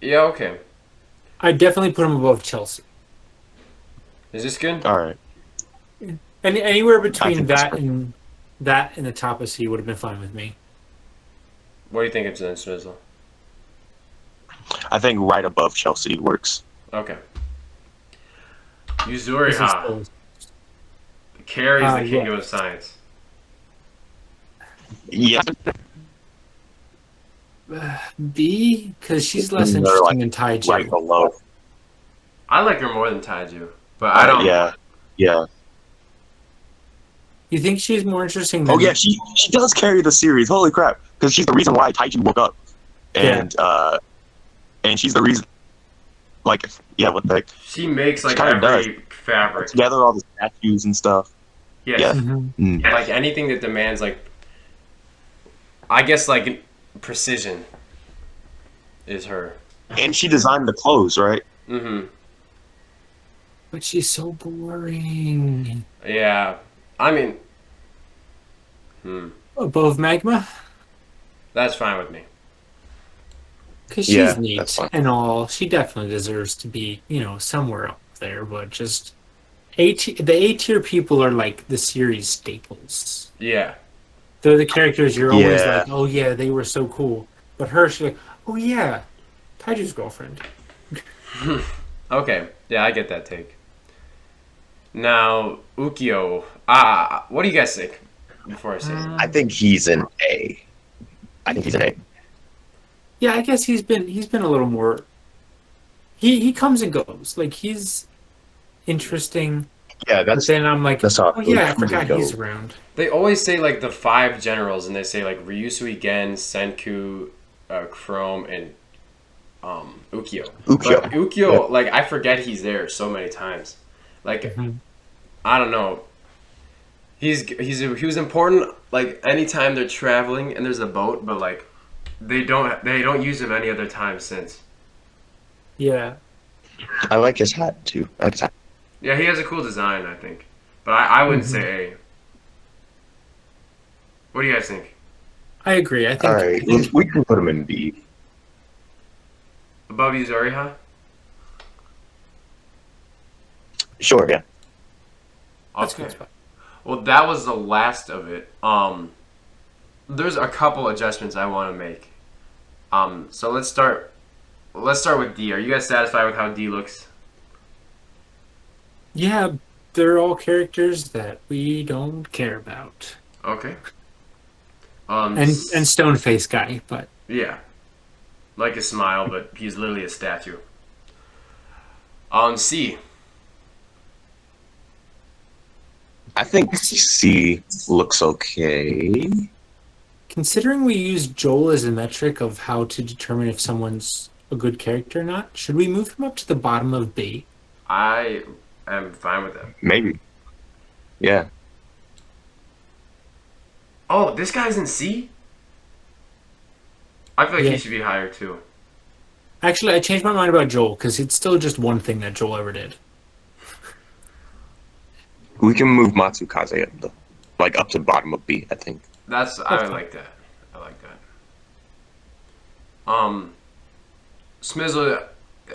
Yeah, okay. I'd definitely put him above Chelsea. Is this good? All right. Anywhere I between think that's that and the top of C would have been fine with me. What do you think of Zen Snizzle? I think right above Chelsea works. Okay. This is Yuzuriha still- carries the yeah. Kingdom of Science. Yeah, B, because she's less they're interesting like than Taiju. right below. I like her more than Taiju, but I don't. Yeah, yeah. You think she's more interesting Oh than? yeah, she does carry the series. Holy crap! Because she's the reason why Taiji woke up, and she's the reason. Like, yeah, what the heck? She makes like kinda every fabric. Together, all the statues and stuff. Yes. Yeah. Mhm. Mm. Like anything that demands like, I guess like precision, is her. And she designed the clothes, right? Mm-hmm. But she's so boring. Yeah. I mean, Above Magma, that's fine with me. because she's Yeah, that's neat fine. and all. She definitely deserves to be, somewhere up there. But just the A tier people are like the series staples. Yeah. They're the characters you're always Yeah. like, oh yeah, they were so cool. But her, she's like, oh yeah, Taiju's girlfriend. Okay. Yeah, I get that take. Now, Ukyo. What do you guys think? Before I say it? I think he's an A. I think he's an A. Yeah, I guess he's been a little more. He comes and goes. Like he's interesting, Yeah, but then I'm like, that's how oh yeah, I it comes and forgot he's goes. around. They always say like the 5 generals, and they say like Ryusui Gen, Senku, Chrome, and Ukyo. Ukyo. But Ukyo, like I forget he's there so many times. Like Mhm. I don't know. He was important like anytime they're traveling and there's a boat, but like they don't use him any other time since. Yeah, I like his hat too. I like his hat. Yeah, he has a cool design, I think, but I wouldn't say A. What do you guys think? I agree. I think. All right, we can put him in B. Above Yuzuriha? Sure, yeah. That's Okay. good. Well, that was the last of it. There's a couple adjustments I want to make. So let's start with D. Are you guys satisfied with how D looks? Yeah, they're all characters that we don't care about, Okay. and Stoneface guy, but Yeah, like a smile, but he's literally a statue. C. I think C looks okay. considering we use Joel as a metric of how to determine if someone's a good character or not, should we move him up to the bottom of B? I am fine with that. Maybe. Yeah. Oh, this guy's in C? I feel like Yeah. he should be higher too. Actually, I changed my mind about Joel because it's still just one thing that Joel ever did. We can move Matsukaze up to the bottom of B, I think. I Okay. like that. I like that. Smizzle,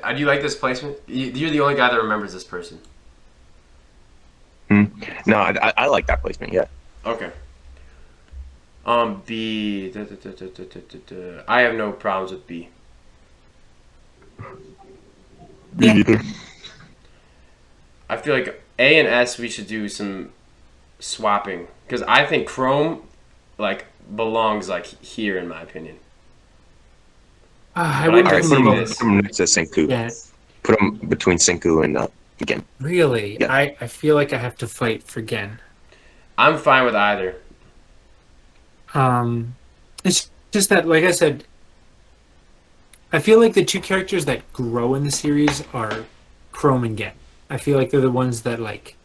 do you like this placement? You're the only guy that remembers this person. No, I like that placement, yeah. Okay. B. I have no problems with B. Me neither. I feel like A and S we should do some swapping because I think Chrome like belongs like here in my opinion. I But wouldn't I All right, can put see him put above. him, this. put him next to Senku. Yeah, Put him between Senku and Gen. really. Yeah. I feel like I have to fight for Gen. I'm fine with either. It's just that, like I said, I feel like the two characters that grow in the series are Chrome and Gen. I feel like they're the ones that like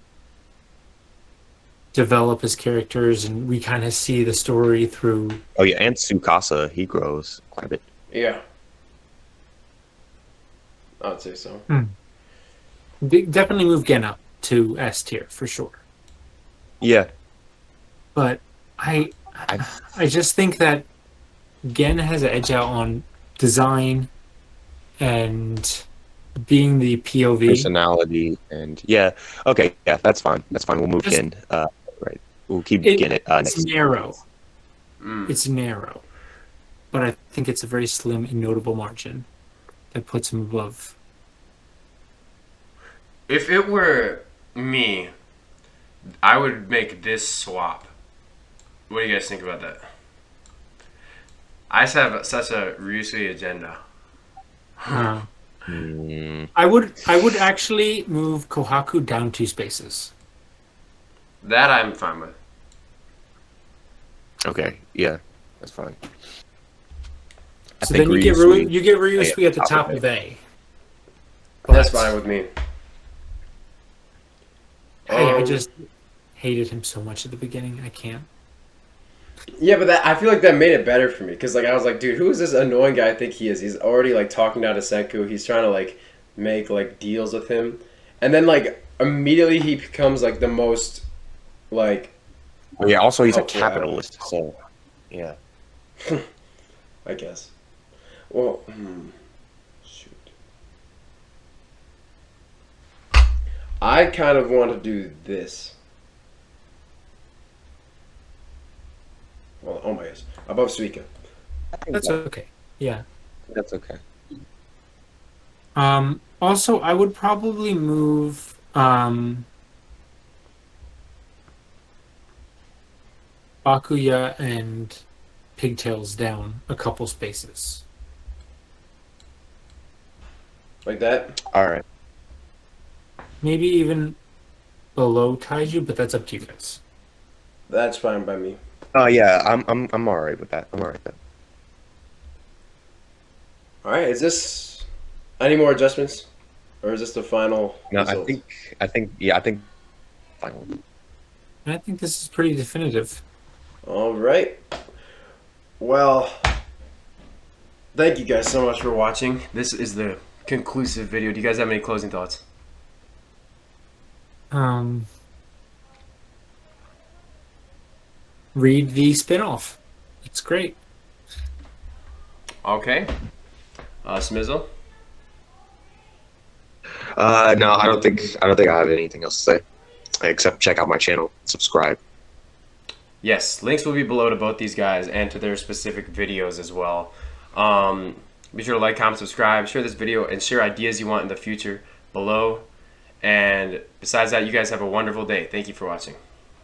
develop as characters, and we kind of see the story through. Oh yeah, and Tsukasa, he grows quite a bit. Yeah. I would say so. Definitely move Gen up to S tier for sure. Yeah. But I just think that Gen has an edge out on design and being the POV. Personality and yeah. Okay, yeah, that's fine. That's fine. We'll move Just- Gen. Right. We'll keep Gen It's next. narrow. Mm. It's narrow. But I think it's a very slim and notable margin that puts him above. If it were me, I would make this swap. What do you guys think about that? I just have such a Ryusui agenda. Huh. Hmm. I would actually move Kohaku down 2 spaces. That I'm fine with. Okay, yeah, that's fine. I So think then you Ryusui- get Ryusui at the top top of of A. That's But, fine with me. Hey, I Um, just hated him so much at the beginning. I can't. Yeah, but I feel like that made it better for me because like I was like, dude, who is this annoying guy I think he is? He's already like talking down to Senku. He's trying to like make like deals with him, and then like immediately he becomes like the most like Oh, yeah, also he's a helpful ally. capitalist, so yeah. I guess. Well, shoot. I kind of want to do this. Well, oh my gosh, above Suika. That's okay. Yeah. That's okay. Also, I would probably move Bakuya and Pigtails down a couple spaces. Like that. All right. Maybe even below Taiju, but that's up to you guys. That's fine by me. Oh yeah, I'm all right with that. I'm all right with that. All right, is this any more adjustments, or is this the final? No, result? I think final. And I think this is pretty definitive. All right. Well, thank you guys so much for watching. This is the conclusive video. Do you guys have any closing thoughts? Read the spinoff. It's great. Okay. Smizzle. No, I don't think I have anything else to say except check out my channel, subscribe. Yes, links will be below to both these guys and to their specific videos as well. Be sure to like, comment, subscribe, share this video, and share ideas you want in the future below. And besides that, you guys have a wonderful day. Thank you for watching.